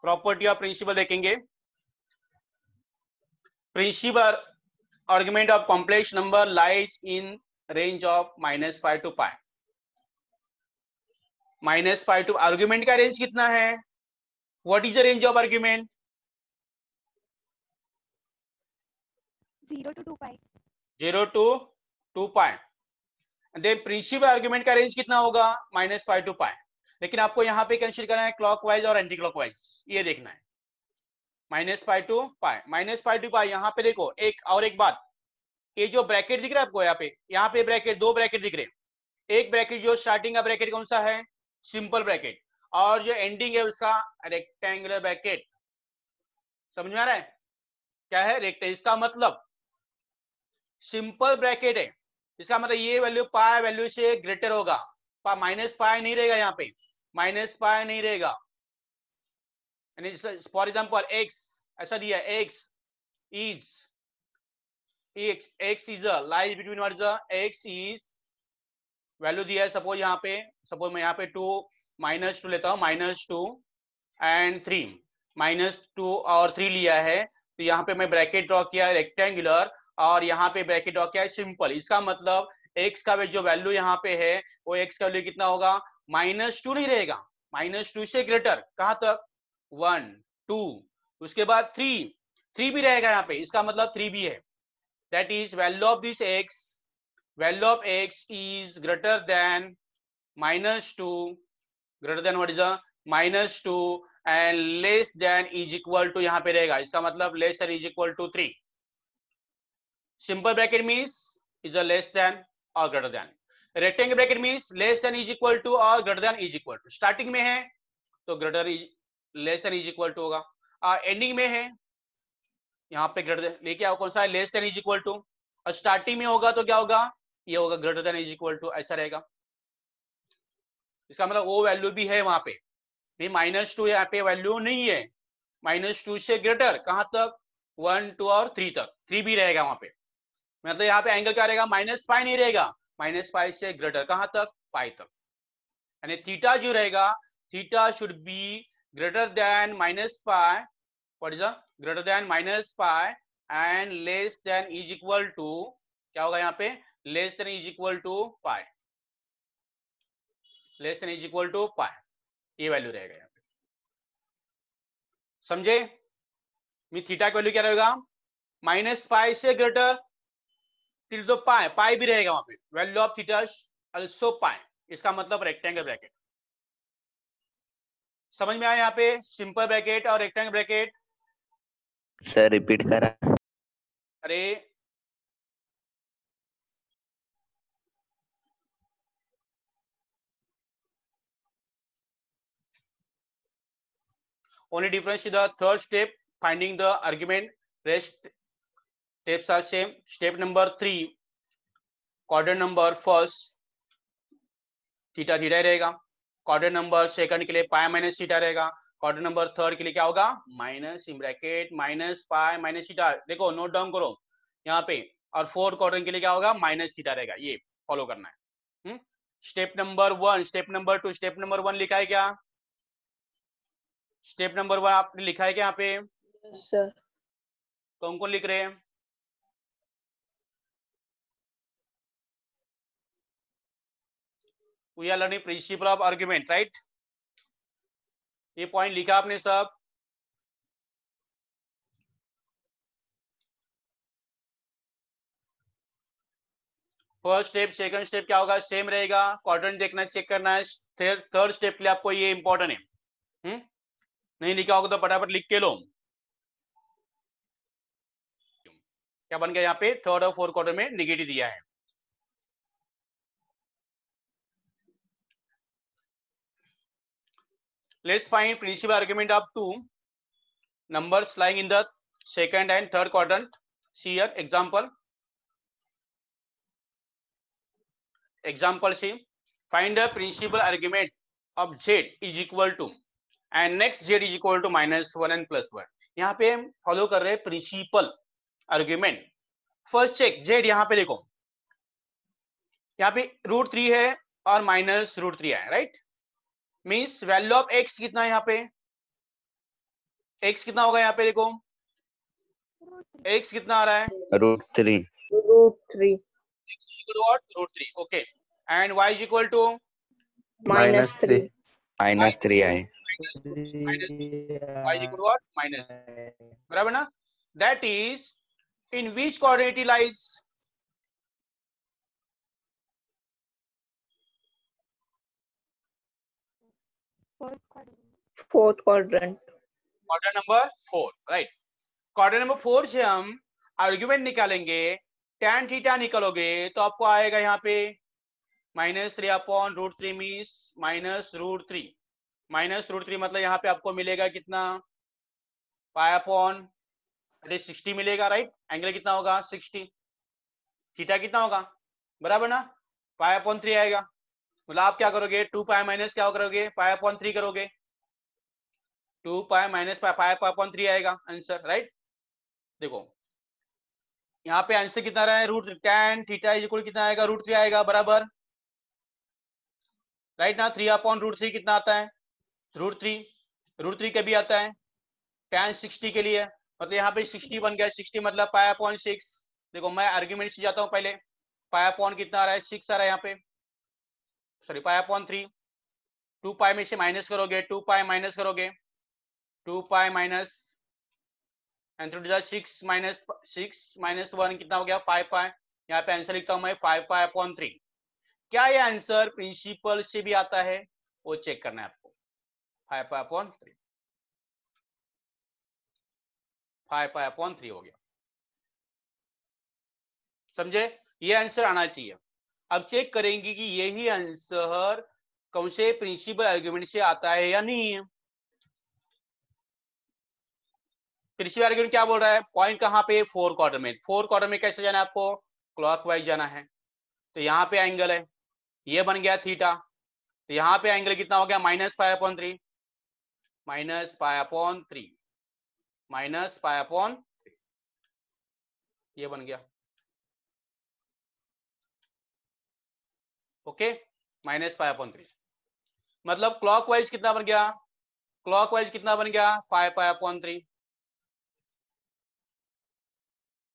Property of principle देखेंगे. Principal argument of complex number lies in range of -5 to pi. -5 to argument का range कितना है? What is the range of argument? 0 to 2 pi. 0 to 2 pi. Then principal argument का range कितना होगा, -5 to pi. लेकिन आपको यहाँ पे कंसीडर करना है क्लॉकवाइज और एंटी क्लॉकवाइज, ये देखना है. -5 to pi, -5 to pi. यहाँ पे देखो एक बात, ये जो ब्रैकेट दिख रहा है आपको यहाँ पे ब्रैकेट, दो ब्रैकेट दिख रहे हैं. एक ब्रैकेट जो स्टार्टिंग का ब्रैकेट कौन सा है, सिंपल ब्रैकेट, और जो एंडिंग है उसका रेक्टेंगुलर ब्रैकेट. समझ में आ रहा है, क्या है रेक्टेंगल. इसका मतलब सिंपल ब्रैकेट है, इसका मतलब ये वैल्यू पाई वैल्यू से ग्रेटर होगा. -पाई नहीं रहेगा, यहाँ पे -पाई नहीं रहेगा. फॉर एग्जाम्पल x ऐसा दिया, x is lies between what is x is value दिया है, सपोज यहाँ पे, सपोज मैं यहाँ पे 2 -2 लेता हूँ, -2 एंड 3, -2 और 3 लिया है, तो यहाँ पे मैं ब्रैकेट ड्रॉ किया रेक्टेंगुलर और यहाँ पे ब्रैकेट ड्रॉ किया है सिंपल। इसका मतलब x का जो वैल्यू यहाँ पे है वो x का वैल्यू कितना होगा, -2 नहीं रहेगा, -2 से ग्रेटर, कहाँ तक, 1 2, उसके बाद 3 भी रहेगा यहाँ पे, इसका मतलब 3 भी है। That is value of this x is greater than -2, greater than what is a -2 and less than is equal to, यहाँ पे रहेगा, इसका मतलब less than is equal to 3. Simple bracket means is a less than or greater than. Rectangle bracket means less than is equal to or greater than is equal to. Starting में है तो greater is less than is equal to होगा, ending में है यहाँ पे greater than लेके आओ, कौन सा है, less than is equal to, और स्टार्टिंग में होगा तो क्या होगा, ये होगा greater than is equal to, ऐसा रहेगा। इसका मतलब वो वैल्यू भी है वहां पे, -2 यहाँ पे वैल्यू नहीं है, -2 से ग्रेटर कहां तक, 1 2 और 3 तक, 3 भी रहेगा वहां पे, मतलब यहाँ पे एंगल क्या रहेगा, -π नहीं रहेगा, -π से ग्रेटर कहां तक, पाई तक, यानी थीटा जो रहेगा, theta should be greater than -π, what is greater than -π and less than is equal to, क्या होगा यहाँ पे, less than is equal to pi, less than is equal to pi, ये वैल्यू रहेगा यहाँ पे, समझे। थीटा का वैल्यू क्या रहेगा, -π से ग्रेटर टिल द पाई भी रहेगा वहां पे, वैल्यू ऑफ थीटा आल्सो पाई, इसका मतलब रेक्टेंगल ब्रैकेट। समझ में आया यहाँ पे सिंपल ब्रैकेट और रेक्टेंगल ब्रैकेट। सर रिपीट करा। अरे only difference is the third step, finding the argument, rest steps are same. Step number 3, quadrant number first theta theta रहेगा, क्वाड्रेंट नंबर सेकंड के लिए पाई माइनस थीटा रहेगा, quadrant number third के लिए क्या होगा, minus in bracket minus pi minus theta, देखो note down करो यहाँ पे, और फोर्थ क्वाड्रेंट के लिए क्या होगा, माइनस थीटा रहेगा, ये फॉलो करना है। Step number 1, step number 2, step number 1 लिखा है क्या, स्टेप नंबर 1 आपने लिखा है क्या यहाँ पे, Yes, sir. कौन कौन लिख रहे हैं, we are learning principle of argument, right? ये पॉइंट लिखा आपने सब, फर्स्ट स्टेप सेकंड स्टेप क्या होगा, सेम रहेगा, क्वाड्रेंट देखना चेक करना है, थर्ड स्टेप के लिए आपको ये इंपॉर्टेंट है, नहीं लिखा होगा तो फटाफट लिख के लो। क्या बन गया यहाँ पे, थर्ड और फोर्थ क्वाड्रेंट में नेगेटिव दिया है। Let's find principal argument of two numbers lying in the second and third quadrant. See here example. Example C. Find the principal argument of z is equal to and next z is equal to -1 and +1. यहाँ पे हम follow कर रहे हैं principal argument. First check z, यहाँ पे देखो, यहाँ पे √3 है और -√3 है, right, means value of x कितना है यहाँ पे, x कितना होगा यहाँ पे देखो, x कितना आ रहा है, √3 √3 x is equal to what, √3, okay, and y is equal to -3 -3 आए। y is equal to what, -3, बराबर ना, that is in which quadrant it lies, fourth quadrant quadrant number 4, right. Quadrant number 4 से हम argument निकालेंगे, tan theta निकालोगे तो आपको आएगा यहाँ पे -3/√3 मीन्स -√3, -√3 मतलब यहाँ पे आपको मिलेगा कितना, π/60 मिलेगा, राइट, एंगल कितना होगा 60, थीटा कितना होगा, बराबर ना, π/3 आएगा, मतलब आप क्या करोगे, 2π माइनस क्या करोगे, π/3 करोगे, 2π माइनस π/3 आएगा आंसर, राइट। देखो यहाँ पे आंसर कितना रहा है, tan थीटा इज इक्वल कितना आएगा, √3 आएगा, बराबर, राइट ना, 3/√3 कितना आता है, √3, √3 का भी आता है tan 60 के लिए, मतलब यहाँ पे 60 बन गया, 60 मतलब पाई अपॉन 6। देखो मैं आर्ग्यूमेंट से जाता हूँ पहले, पाई अपॉन कितना आ रहा है 6 आ रहा है यहाँ पे, सॉरी पाई अपॉन 3, 2 पाई में से माइनस करोगे, 2 पाई माइनस करोगे, 2 पाई माइनस एंड 6 माइनस 1 कितना हो गया 5 पाई। यहाँ पे आंसर लिखता हूँ मैं 5 पाई अपॉन 3। क्या ये आंसर प्रिंसिपल से भी आता है वो चेक करना है आपको। 5 पाई अपॉन 3, 5 पाई अपॉन 3 हो गया, समझे? ये आंसर आना चाहिए। अब चेक करेंगे कि यही आंसर कौन से प्रिंसिपल आर्गुमेंट से आता है या नहीं है। प्रिंसिपल आर्गुमेंट क्या बोल रहा है, पॉइंट कहाँ पे 4 क्वार्टर में, 4 क्वार्टर में कैसे जाना है आपको, क्लॉकवाइज जाना है। तो यहाँ पे एंगल है, ये बन गया थीटा, तो यहाँ पे एंगल कितना हो गया minus pi upon 3, minus pi upon 3, minus pi upon 3, ये बन गया। ओके, माइनस पाई अपॉन 3 मतलब क्लॉकवाइज कितना बन गया, क्लॉकवाइज कितना बन गया 5 पाई अपॉन 3।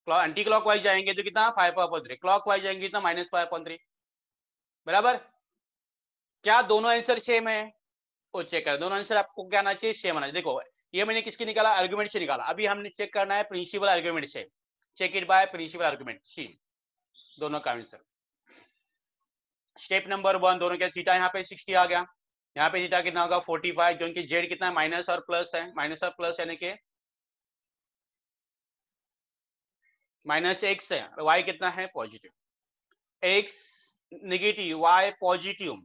एंटी क्लॉकवाइज जाएंगे तो कितना 5 पाई अपॉन 3, क्लॉकवाइज जाएंगे कितना माइनस पाई अपॉन 3, बराबर। क्या दोनों आंसर सेम है वो चेक कर, दोनों आंसर आपको क्या आना चाहिए सेम आना चाहिए। देखो ये मैंने किसकी निकाला, आर्गुमेंट से निकाला, अभी हमने चेक करना है प्रिंसिपल आर्गुमेंट से, check it by principal argument सी, दोनों का आंसर। स्टेप नंबर 1, दोनों के थीटा यहाँ पे 60 आ गया, यहाँ पे थीटा कितना होगा 45, क्योंकि जेड कितना है माइनस और प्लस है, माइनस और प्लस यानी कि माइनस एक्स है, वाई कितना है positive, x negative y positive,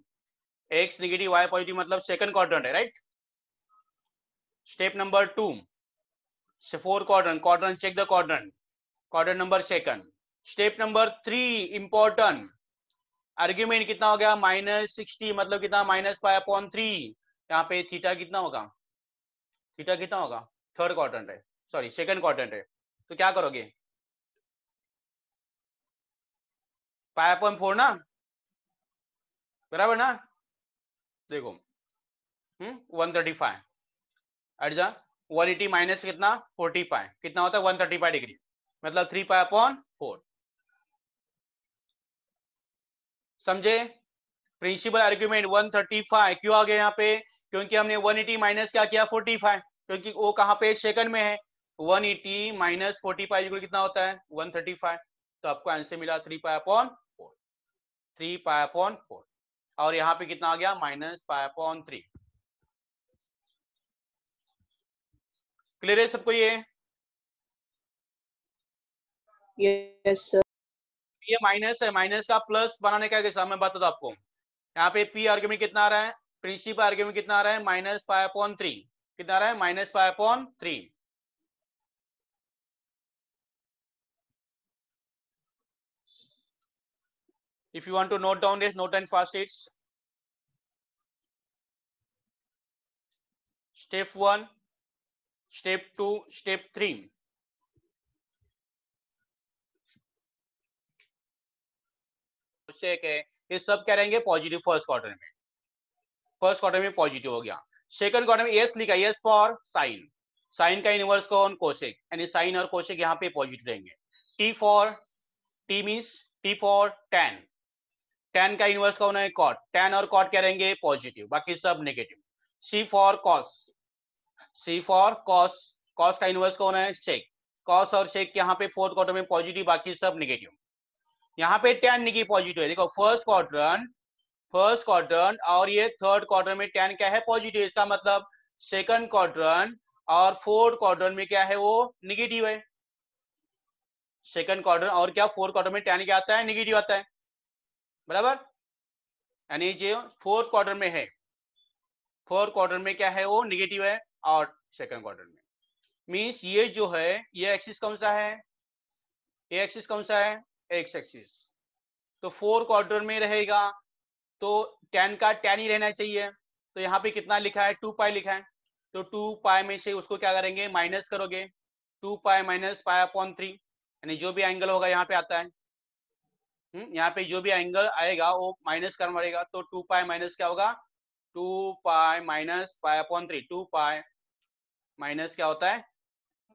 x negative y positive मतलब सेकंड क्वाड्रेंट है, right. Step number 2, 4 quadrant, quadrant check the quadrant, quadrant number second. Step number 3 important, argument कितना हो गया माइनस 60 मतलब कितना माइनस पाई अपॉन 3, यहाँ पे थीटा कितना होगा, थीटा कितना होगा थर्ड क्वाड्रेंट है, सॉरी सेकंड क्वाड्रेंट है, तो क्या करोगे पाई अपॉन 4 ना, बराबर ना। देखो 135 एट जा 180 माइनस कितना 45 कितना होता है 135 डिग्री, मतलब 3 पाई अपॉन 4, समझे। प्रिंसिपल आर्ग्यूमेंट 135 क्यों आ गया यहाँ पे, क्योंकि हमने 180 माइनस क्या किया 45, क्योंकि वो कहाँ पे सेकंड में है, 180 माइनस 45 कितना होता है 135, तो आपको आंसर मिला 3 पाई अपॉन 4, 3 पाई अपॉन 4, और यहाँ पे कितना आ गया माइनस पाई अपॉन 3। क्लियर है सबको ये? Yes sir. ये माइनस है, माइनस का प्लस बनाने का कैसा मैं बता दो आपको। यहाँ पे पी आर्ग्यूमेंट कितना आ रहा है, प्रिंसिपल आर्ग्यूमेंट कितना आ रहा है माइनस पाई अपॉन 3, कितना आ रहा है minus pi upon 3। If you want to note down this, note and fast it's step 1, step 2, step 3। ये सब क्या रहेंगे पॉजिटिव फर्स्ट क्वार्टर में, फर्स्ट क्वार्टर में पॉजिटिव हो गया। सेकंड क्वार्टर में एस लिखा, एस फॉर साइन, साइन का इनवर्स कौन कोसेक, यानी साइन और कोसेक यहाँ पे पॉजिटिव रहेंगे। T for, T means T for tan, tan का इनवर्स कौन है कॉट, टैन और कॉट क्या रहेंगे पॉजिटिव, बाकी सब negative. C for cos, C for cos, cos का इनवर्स कौन है सेक, कॉस और सेक यहाँ पे फोर्थ क्वार्टर में पॉजिटिव, बाकी सब नेगेटिव। यहाँ पे टैन निकी पॉजिटिव है, देखो फर्स्ट क्वाड्रेंट और ये थर्ड क्वाड्रेंट में टैन क्या है पॉजिटिव, इसका मतलब सेकंड क्वाड्रेंट और फोर्थ क्वाड्रेंट में क्या है वो निगेटिव है। सेकंड क्वाड्रेंट और क्या फोर्थ क्वाड्रेंट में टैन क्या आता है निगेटिव आता है, बराबर। यानी जो फोर्थ क्वाड्रेंट में है, फोर्थ क्वाड्रेंट में क्या है वो निगेटिव है, और सेकंड क्वाड्रेंट में मींस ये जो है ये एक्सिस कौन सा है, ये एक्सिस कौन सा है एक्स एक्सिस, तो फोर्थ क्वाड्रेंट में रहेगा तो टैन का टैन ही रहना चाहिए। तो यहाँ पे कितना लिखा है 2 पाई लिखा है, तो 2 पाई में से उसको क्या करेंगे माइनस करोगे, 2 पाई माइनस पाई अपॉन 3, यानी जो भी एंगल होगा यहाँ पे आता है, यहाँ पे जो भी एंगल आएगा वो माइनस करना पड़ेगा, तो 2 पाई माइनस क्या होगा 2 pi minus pi upon 3, 2 pi minus क्या होता है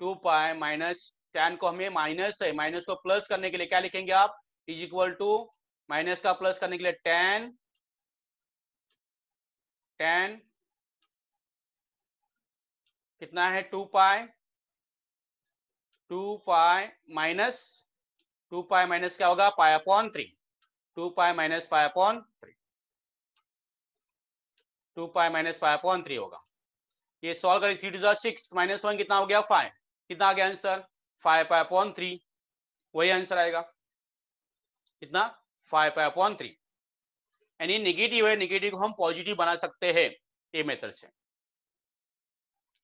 2 पाई माइनस tan को हमें माइनस है, माइनस को प्लस करने के लिए क्या लिखेंगे आप, इज इक्वल टू माइनस का प्लस करने के लिए tan कितना है 2 पाई माइनस 2 पाई माइनस क्या होगा pi upon 3, 2 pi minus pi upon 3, 2 pi minus pi upon 3 होगा। ये सॉल्व करें 3 टू 6 माइनस 1 कितना हो गया 5, कितना आ गया आंसर 5 पाई अपॉन 3, वही आंसर आएगा कितना 5 पाई अपॉन 3। यानी नेगेटिव है, नेगेटिव को हम पॉजिटिव बना सकते हैं ये मेथड से।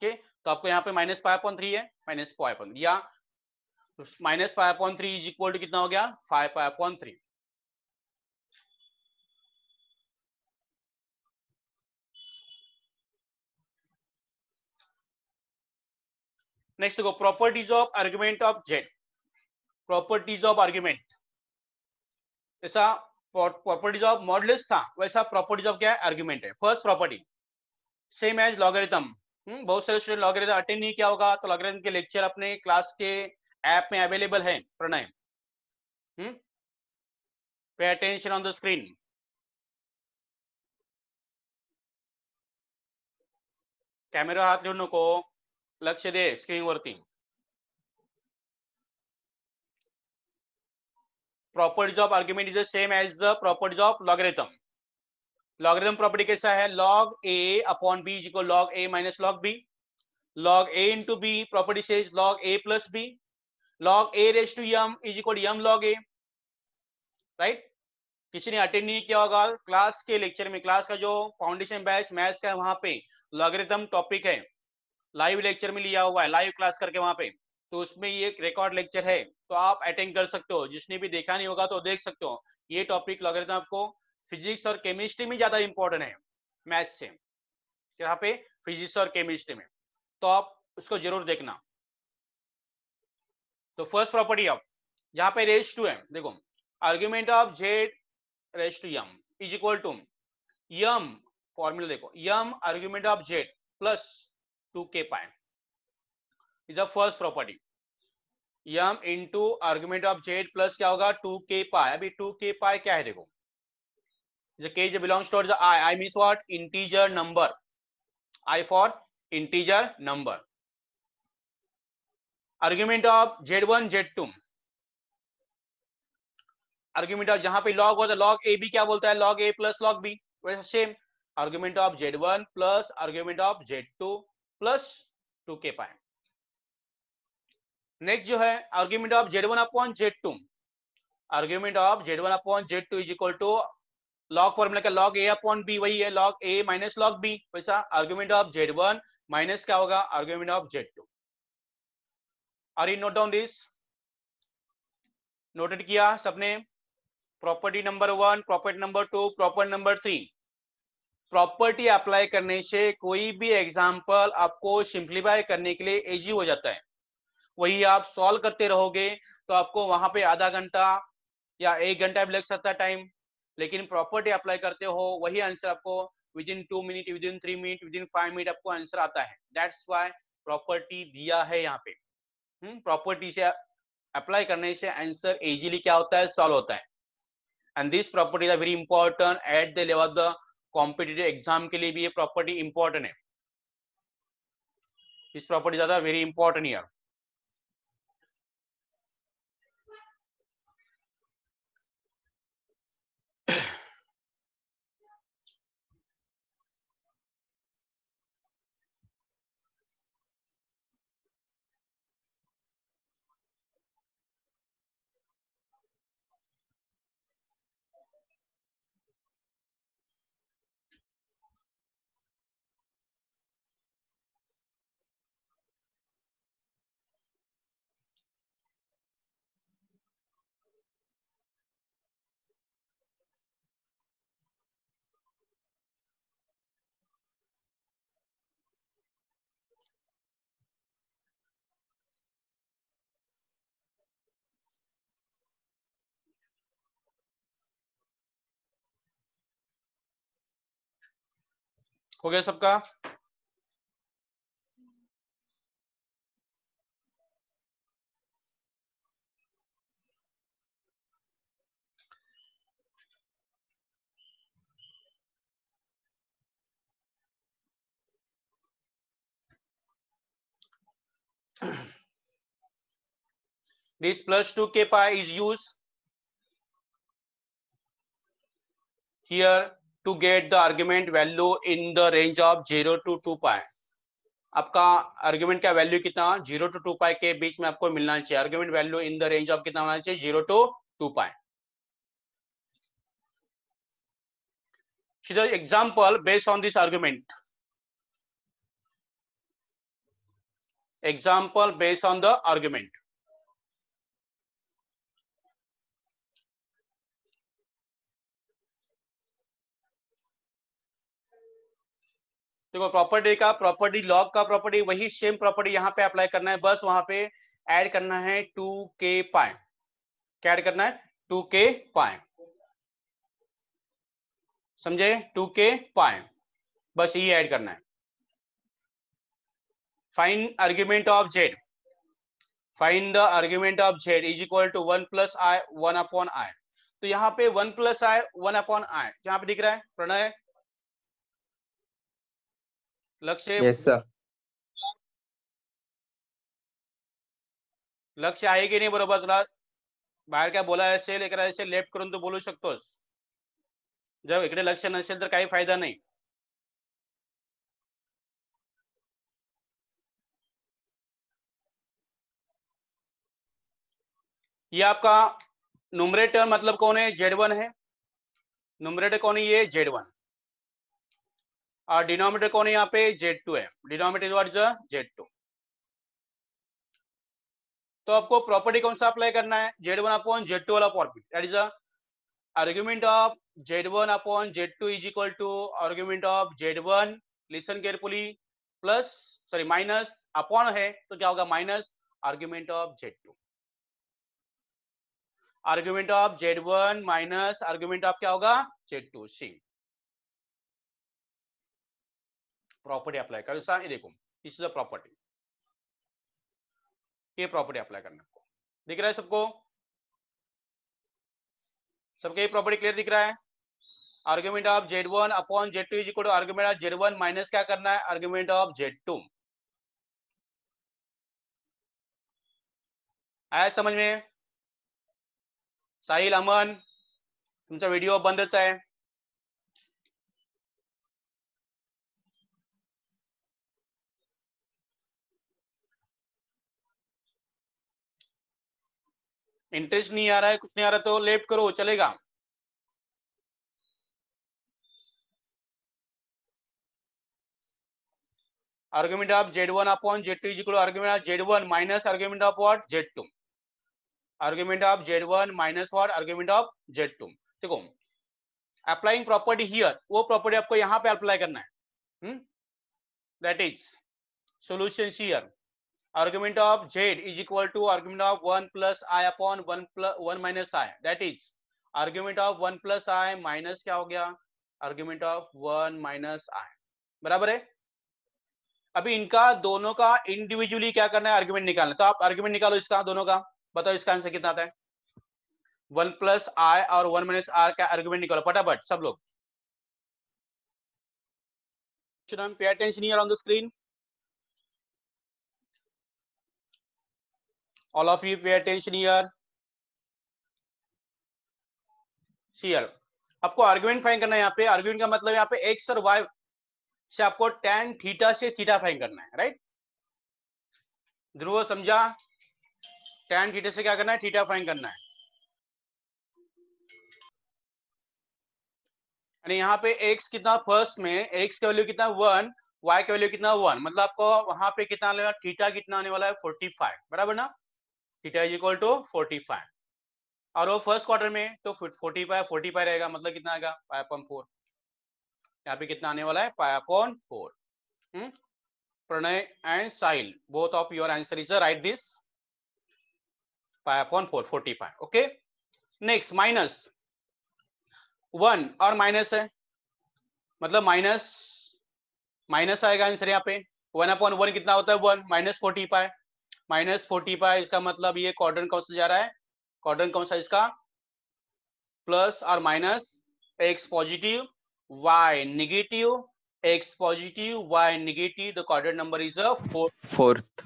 ओके तो आपको यहाँ पे माइनस पाई अपॉन 3 है, माइनस पाई अपॉन या minus pi upon 3 is equal to कितना हो गया 5 पाई अपॉन 3। नेक्स्ट देखो properties of argument of z. Properties of argument, ऐसा प्रॉपर्टीज ऑफ मॉडुलस था वैसा प्रॉपर्टीज ऑफ क्या है आर्गुमेंट है। First property same as logarithm. बहुत सारे स्टूडेंट लॉगरिथम अटेंड नहीं किया होगा तो लॉगरिथम के लेक्चर अपने क्लास के ऐप में अवेलेबल है Pranay. Pay attention on the screen. Camera हात घेऊ नको, लक्ष दे स्क्रीन वरती। Properties of argument is the same as the properties of logarithm. Logarithm property कैसा है log a upon b is equal log a minus log b। log a into b property says log a plus b। log a raise to m is equal m log a। Right, किसी ने attend नहीं किया होगा class के lecture में, class का जो foundation batch maths का है वहां पे लॉगरिथम टॉपिक है, लाइव लेक्चर में लिया हुआ है, लाइव क्लास करके वहां पे, तो उसमें ये रिकॉर्ड लेक्चर है तो आप अटेंड कर सकते हो। जिसने भी देखा नहीं होगा तो देख सकते हो। ये टॉपिक लॉगरिथम आपको फिजिक्स और केमिस्ट्री में ज्यादा इंपॉर्टेंट है मैथ्स से, यहाँ पे फिजिक्स और केमिस्ट्री में, तो आप उसको जरूर देखना। तो फर्स्ट प्रॉपर्टी ऑफ यहाँ पे रेज टू है, देखो argument of z raise to m is equal to m, formula देखो m argument of z plus 2k pi is a first property. M into argument of z plus क्या होगा 2k पाई। अभी 2k पाई क्या है देखो, k belongs towards the I means what integer number, I for integer number। Argument of z1 z2, argument of जहां पे log होता है लॉग ए बी क्या बोलता है log a plus log b, वैसे same argument of z1 plus argument of z2 plus 2k pi. Next जो है argument of z1 upon z2, argument of z1 upon z2 is equal to log formula का log a upon b वही है log a minus log b, वैसा argument of z1 minus क्या होगा argument of z2। Are you note down this, noted किया सबने? Property number 1, property number 2, property number 3। Property apply करने से कोई भी एग्जांपल आपको सिंप्लीफाई करने के लिए इजी हो जाता है। वही आप सॉल्व करते रहोगे तो आपको वहां पे आधा घंटा या 1 घंटा भी लग सकता है टाइम, लेकिन प्रॉपर्टी अप्लाई करते हो वही आंसर आपको with in 2 minute, with in 3 minute, with in 5 minute आपको आंसर आता है। दैट्स व्हाई प्रॉपर्टी दिया है यहाँ पे। प्रॉपर्टी से अप्लाई करने से आंसर इजीली क्या होता है सॉल्व होता है। And this property is very important at the level of the competitive exam के लिए भी ये प्रॉपर्टी इंपॉर्टेंट है। इस प्रॉपर्टी ज्यादा वेरी इंपॉर्टेंट हियर। हो गया सबका? This plus 2k pi is used here to get the argument value in the range of 0 to 2 pi. आपका आर्ग्यूमेंट का वैल्यू कितना 0 to 2 pi के बीच में आपको मिलना चाहिए. Argument value in the range of कितना होना चाहिए 0 to 2 pi. So the example based on this argument. Example based on the argument. देखो प्रॉपर्टी का प्रॉपर्टी लॉग का प्रॉपर्टी वही सेम प्रॉपर्टी यहाँ पे अप्लाई करना है, बस वहां पे ऐड करना है 2k पाई. क्या ऐड करना है 2k पाई, समझे 2k पाई, बस ये ऐड करना है. Find argument of z. Find the argument of z is equal to 1 plus i 1 upon i. तो यहाँ पे 1 प्लस i 1 अपॉन i यहाँ पे दिख रहा है प्रणय, लक्ष्य. Yes sir. लक्ष्य आहे की नाही बरोबर? तुला बाहेर काय बोला असेल एखादा असेल लेफ्ट करून तू बोलू शकतोस. जर इकडे लक्ष नसेल तर काही फायदा नाही. ये आपका न्यूमरेटर मतलब कौन है z1 है. न्यूमरेटर कौन है ये z1 और डिनोमिनेटर कौन है यहाँ पे z2 है. Denominator what is z2. तो आपको प्रॉपर्टी कौन सा अप्लाई करना है z1 अपॉन z2 वाला property. That is argument of z1 upon z2 is equal to argument of z1, listen carefully, plus sorry minus upon है तो क्या होगा minus argument of z2. Argument of z1 minus argument of क्या होगा z2. See property apply करो. ये देखो this is a property. ये प्रॉपर्टी अप्लाई करना आपको दिख रहा है सबको? सबके ये प्रॉपर्टी क्लियर दिख रहा है? Argument of z1 upon z2 is equal to argument of z1 minus क्या करना है आर्ग्यूमेंट ऑफ z2. आया समझ में? साहिल, अमन, तुमचा व्हिडिओ बंदच आहे. इंटरेस्ट नहीं आ रहा है, कुछ नहीं आ रहा तो लेफ्ट करो, चलेगा. Argument of z1 upon z2 is equal to argument of z1 minus argument of what z2. Argument of z1 minus what argument of z2. देखो अप्लाइंग प्रॉपर्टी हियर, वो प्रॉपर्टी आपको यहाँ पे अप्लाई करना है. That is solution here. Argument of z is equal to argument of 1 plus i upon 1 minus i. That is argument of 1 plus i minus क्या हो गया आर्ग्यूमेंट ऑफ 1 माइनस i. बराबर है? अभी इनका दोनों का इंडिविजुअली क्या करना है आर्ग्यूमेंट निकालना. तो आप आर्ग्यूमेंट निकालो इसका दोनों का, बताओ इसका आंसर कितना आता है. 1 प्लस i और 1 माइनस r का आर्ग्यूमेंट निकालो फटाफट सब लोग. Pay attention here on the screen. All of you pay attention here. Here आपको आर्ग्यूमेंट फाइंड करना है. यहाँ पे आर्ग्यूमेंट का मतलब यहाँ पे x और y से आपको tan थीटा से थीटा फाइंड करना है. राइट? ध्रुव समझा? tan थीटा से क्या करना है थीटा फाइंड करना है. यानी यहाँ पे x कितना फर्स्ट में x का वैल्यू कितना 1, y का वैल्यू कितना 1, मतलब आपको वहां पे कितना आने वाला थीटा कितना आने वाला है 45. बराबर ना? थीटा इज इक्वल टू 45 और वो फर्स्ट क्वार्टर में तो 45 रहेगा, मतलब कितना आएगा पाई अपॉन 4. यहाँ पे कितना आने वाला है pi upon 4. Pranay and Sahil both of your answer is right this pi upon 4 45. Okay next minus 1 और माइनस है मतलब माइनस माइनस आएगा आंसर यहाँ पे 1/1 कितना होता है 1 -40 पाई -40 पाई। इसका मतलब ये क्वाड्रेंट कौन सा जा रहा है, क्वाड्रेंट कौन सा इसका, प्लस और minus, x positive y negative, x positive y negative, the quadrant number is a 4 fourth.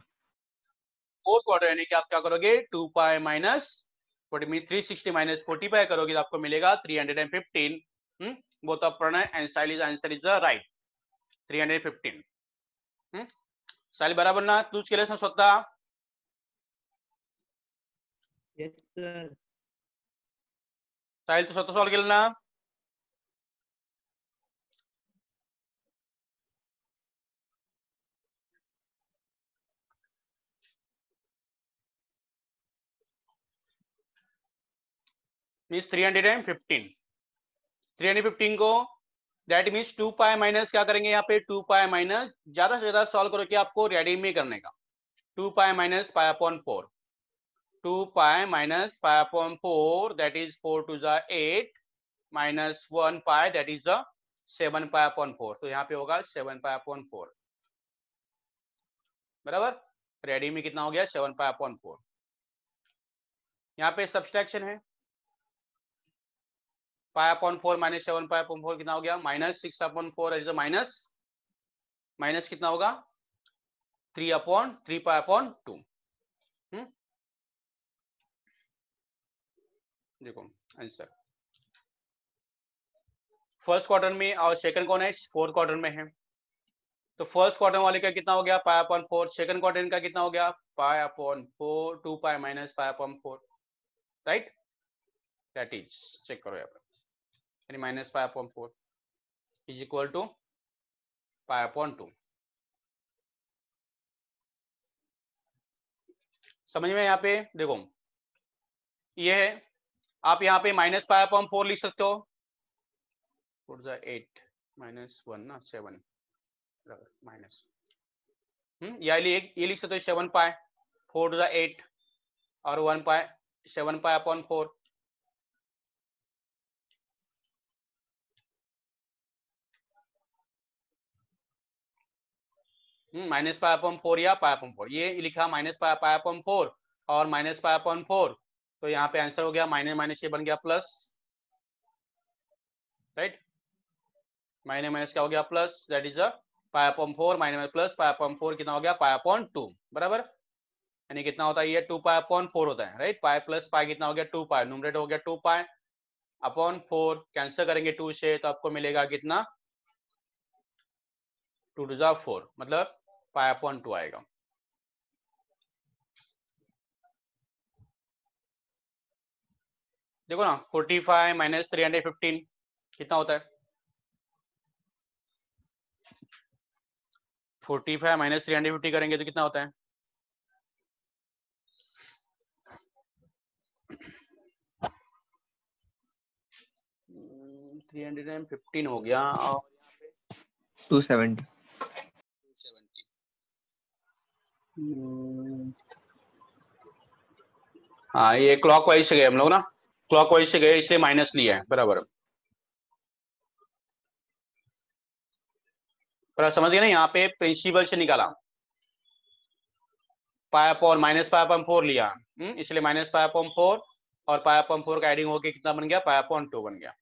Quadrant, यानी कि आप क्या करोगे 2 पाई माइनस 360 माइनस 40 पाई करोगे तो आपको मिलेगा 315। both of Pranay and Sahil answer is the right 315। साहिल बराबर ना, तूच केलंस ना स्वतः? Yes, sir. साहिल तू स्वतः सॉल्व केलं ना? मीन्स 315 को दैट मीन्स 2 पाई माइनस क्या करेंगे यहाँ पे 2 पाई माइनस, ज्यादा से ज्यादा सॉल्व करो कि आपको रेडी में करने का 2 pi minus pi upon 4, 2 pi minus pi upon 4 that is 4 to the 8 minus 1 pi that is 7 pi upon 4। तो यहाँ पे होगा 7 पाई अपॉन 4 बराबर। रेडी में कितना हो गया 7 पाई अपॉन 4। यहाँ पे सब्सट्रैक्शन है, पाई अपॉन 4 माइनस 7 पाई अपॉन 4 कितना हो गया -6 अपॉन 4 इज माइनस माइनस कितना होगा 3 पाई अपॉन 2। देखो आंसर फर्स्ट क्वार्टर में और सेकंड कौन है, फोर्थ क्वार्टर में है। तो फर्स्ट क्वार्टर वाले का कितना हो गया पाई अपॉन 4, सेकंड क्वार्टर का कितना हो गया pi upon 4, 2 pi minus pi upon 4, right. That is check करो यहाँ पर, यानी minus pi upon 4 is equal to pi upon 2। समझ में यहाँ पे देखो ये है, आप यहाँ पे माइनस पाई अपॉन 4 लिख सकते हो, 8 माइनस 1 ना 7 माइनस, या ये लिख सकते हो 7 पाई 4 to the 8 और 1 पाई 7 पाई अपॉन 4। माइनस पाई अपॉन 4 या पाई अपॉन 4, ये लिखा माइनस पाई अपॉन 4 और माइनस पाई अपॉन 4, तो यहाँ पे आंसर हो गया माइनस माइनस ये बन गया प्लस, राइट। माइनस माइनस क्या हो गया plus, that is pi upon 4 minus plus pi upon 4 कितना हो गया पाई अपॉन 2 बराबर। यानी कितना होता है ये 2 पाई अपॉन 4 होता है, राइट। पाई प्लस पाई कितना हो गया 2 पाई, न्यूमरेटर हो गया 2 पाई अपॉन 4, कैंसिल करेंगे 2 से तो आपको मिलेगा कितना 2 to the 4, मतलब पाई अपॉन 2 आएगा। देखो ना 45 माइनस 315 कितना होता है, 45 माइनस 350 करेंगे तो कितना होता है 315 हो गया और 270। हाँ ये क्लॉकवाइज से गए हम लोग ना, क्लॉकवाइज से गए इसलिए माइनस लिया है बराबर। पर समझ गए ना, यहाँ पे प्रिंसिपल से निकाला, pi upon minus pi upon 4 लिया, इसलिए माइनस पाई अपॉन 4 और पाई अपॉन 4 का एडिंग होके कितना बन गया पाई अपॉन 2 बन गया।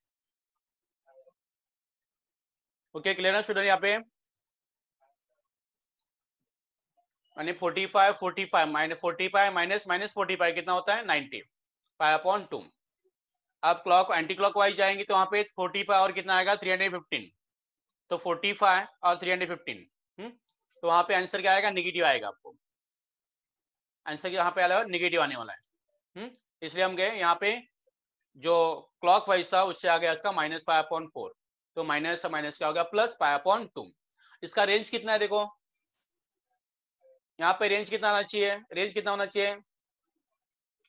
ओके क्लियर ना स्टूडेंट, यहाँ पे यानी 45 माइनस 45 माइनस माइनस 45 कितना होता है 90 पाई अपॉन 2। अब क्लॉक एंटी क्लॉक वाइज जाएंगे तो वहां पे 45 और कितना आएगा 315, तो 45 और 315, तो वहां पे आंसर क्या आएगा नेगेटिव आएगा, आपको आंसर यहाँ पे आएगा नेगेटिव आने वाला है। इसलिए हम गए यहाँ पे जो क्लॉक वाइज था उससे आ गया इसका माइनस पाई अपॉन 4, तो माइनस माइनस क्या हो गया प्लस पाई अपॉन 2। इसका रेंज कितना है देखो, यहाँ पे रेंज कितना आना चाहिए, रेंज कितना होना चाहिए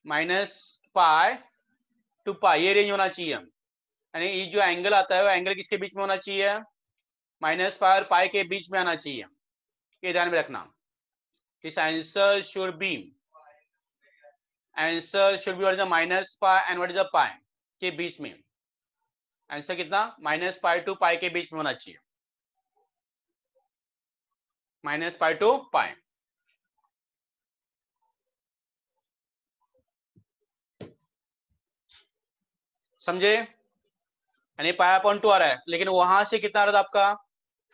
माइनस पाई टू पाई, ये रेंज होना चाहिए। यानी ये जो एंगल आता है वो एंगल किसके बीच में होना चाहिए, माइनस पाई और पाई के बीच में आना चाहिए, ये ध्यान में रखना। This answer should be what is the minus pi and what is the pi के बीच में, आंसर कितना माइनस पाई टू पाई के बीच में होना चाहिए। माइनस पाई टू पाई। समझे? यानी पाई अपॉन 2 आ रहा है, लेकिन वहां से कितना आ रहा था आपका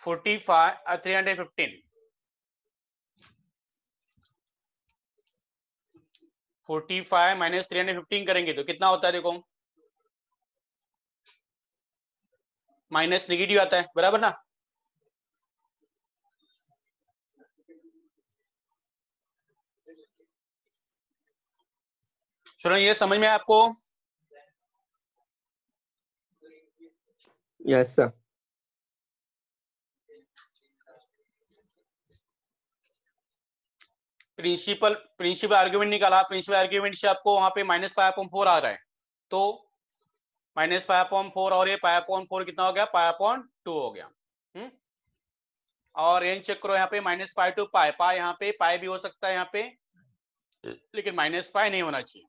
45 315। 45 माइनस 315 करेंगे तो कितना होता है, देखो माइनस नेगेटिव आता है, बराबर ना। चलो ये समझ में आया आपको? Yes sir. प्रिंसिपल आर्ग्यूमेंट निकाला, प्रिंसिपल आर्ग्यूमेंट से आपको वहां पे माइनस पाई अपॉन 4 आ रहा है, तो माइनस पाई अपॉन 4 और ये पाई अपॉन 4 कितना हो गया, पाई अपॉन 2 हो गया। और रेंज चेक करो, यहाँ पे माइनस पाई टू पाई, पाई यहाँ पे पाई भी हो सकता है यहाँ पे, लेकिन माइनस पाई नहीं होना चाहिए।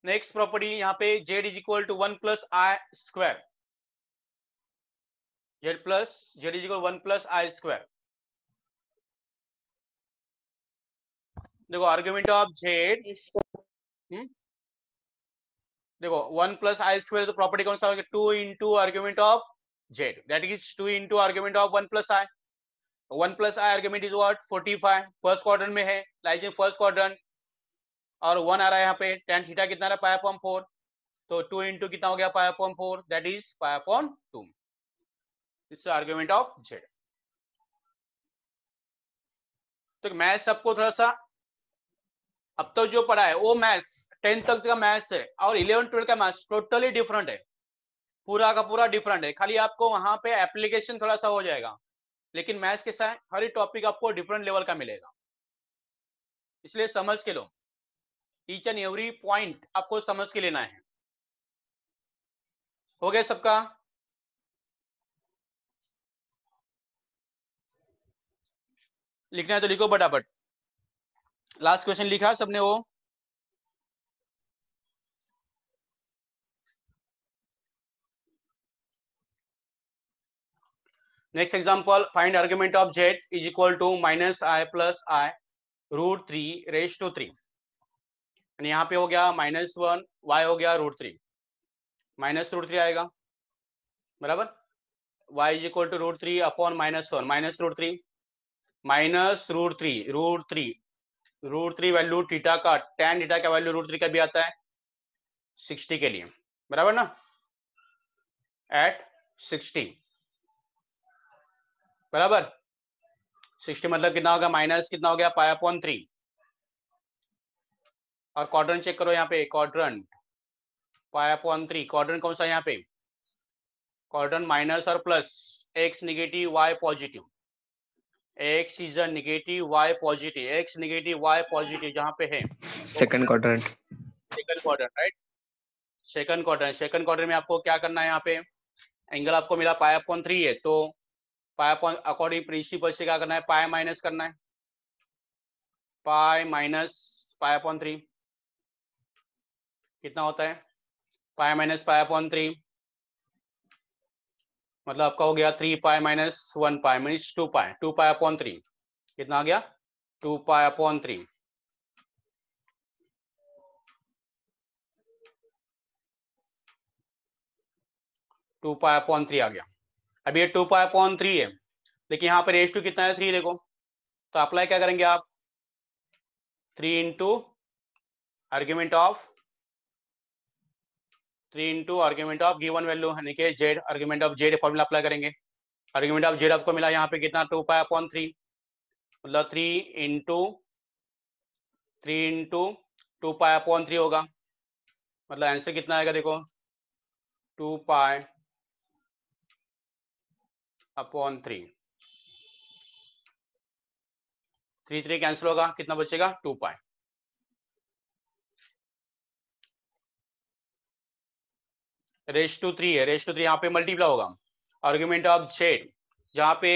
नेक्स्ट प्रॉपर्टी यहाँ पे z is equal to 1 plus i square, z is equal 1 plus i square. देखो आर्ग्यूमेंट ऑफ z, देखो 1 प्लस आई स्क्वायर, तो प्रॉपर्टी कौन सा होगा, 2 into argument of z, that is 2 into argument of 1 plus i. 1 plus i argument is what 45, first quadrant में है, lies in first quadrant, और 1 आ रहा है यहाँ पे, tan थीटा कितना रहा, पाई अपॉन 4, तो 2 इंटू कितना हो गया, pi upon 4, that is pi upon 2। It's argument of z। तो मैथ्स सबको थोड़ा सा अब तो जो पढ़ा है वो मैथ्स 10th तक का मैथ्स है, और 11 12 का मैथ्स टोटली डिफरेंट है, पूरा का पूरा डिफरेंट है। खाली आपको वहां पे एप्लीकेशन थोड़ा सा हो जाएगा, लेकिन मैथ्स के साथ हर एक टॉपिक आपको डिफरेंट लेवल का मिलेगा, इसलिए समझ के लो, ईच एंड एवरी पॉइंट आपको समझ के लेना है। हो गया सबका? लिखना है तो लिखो फटाफट। लास्ट क्वेश्चन लिखा सबने वो? Next example, find argument of z is equal to minus i plus i root 3 raise to 3। यहाँ पे हो गया -1, y हो गया √3, -√3 आएगा, बराबर। y is equal to √3 upon -1, -√3, √3 value theta का, tan थीटा का वैल्यू √3 का भी आता है 60 के लिए, बराबर ना, एट 60, बराबर। 60 मतलब कितना होगा, माइनस कितना हो गया, पाई अपॉन 3। और क्वाड्रेंट चेक करो, यहाँ पे क्वाड्रेंट पाई अपॉन 3, क्वाड्रेंट कौन सा यहाँ पे, क्वाड्रेंट माइनस और plus, x negative y positive, x is a negative y positive, x negative y positive जहां पे है second quadrant. Second quadrant, right. Second quadrant में आपको क्या करना है, यहाँ पे एंगल आपको मिला पाई अपॉन 3 है, तो पाई अपॉन अकॉर्डिंग प्रिंसिपल से क्या करना है, पाई माइनस करना है, पाई माइनस पाई अपॉन 3 कितना होता है, पाई माइनस पाई अपॉन 3 मतलब आपका हो गया 3 pi minus 1 pi means 2 pi upon 3 कितना आ गया, 2 pi upon 3। Two pi upon 3 आ गया। अब ये 2 पाई अपॉन 3 है, लेकिन यहाँ पे रेज टू कितना है, 3 देखो, तो अप्लाई क्या करेंगे आप, 3 into argument of given value यानी कि Z, argument of Z formula apply करेंगे। आर्ग्यूमेंट ऑफ जेड आपको मिला यहाँ पे कितना, 2 पाई अपॉन 3, मतलब 3 इंटू 2 पाई अपॉन 3 होगा, मतलब आंसर कितना आएगा, देखो 2 पाई अपॉन 3, 3 कैंसिल होगा, कितना बचेगा, 2 पाई। रेज टू 3 है, रेज टू 3 यहाँ पे मल्टीप्लाई होगा। आर्ग्यूमेंट ऑफ जेड, जहाँ पे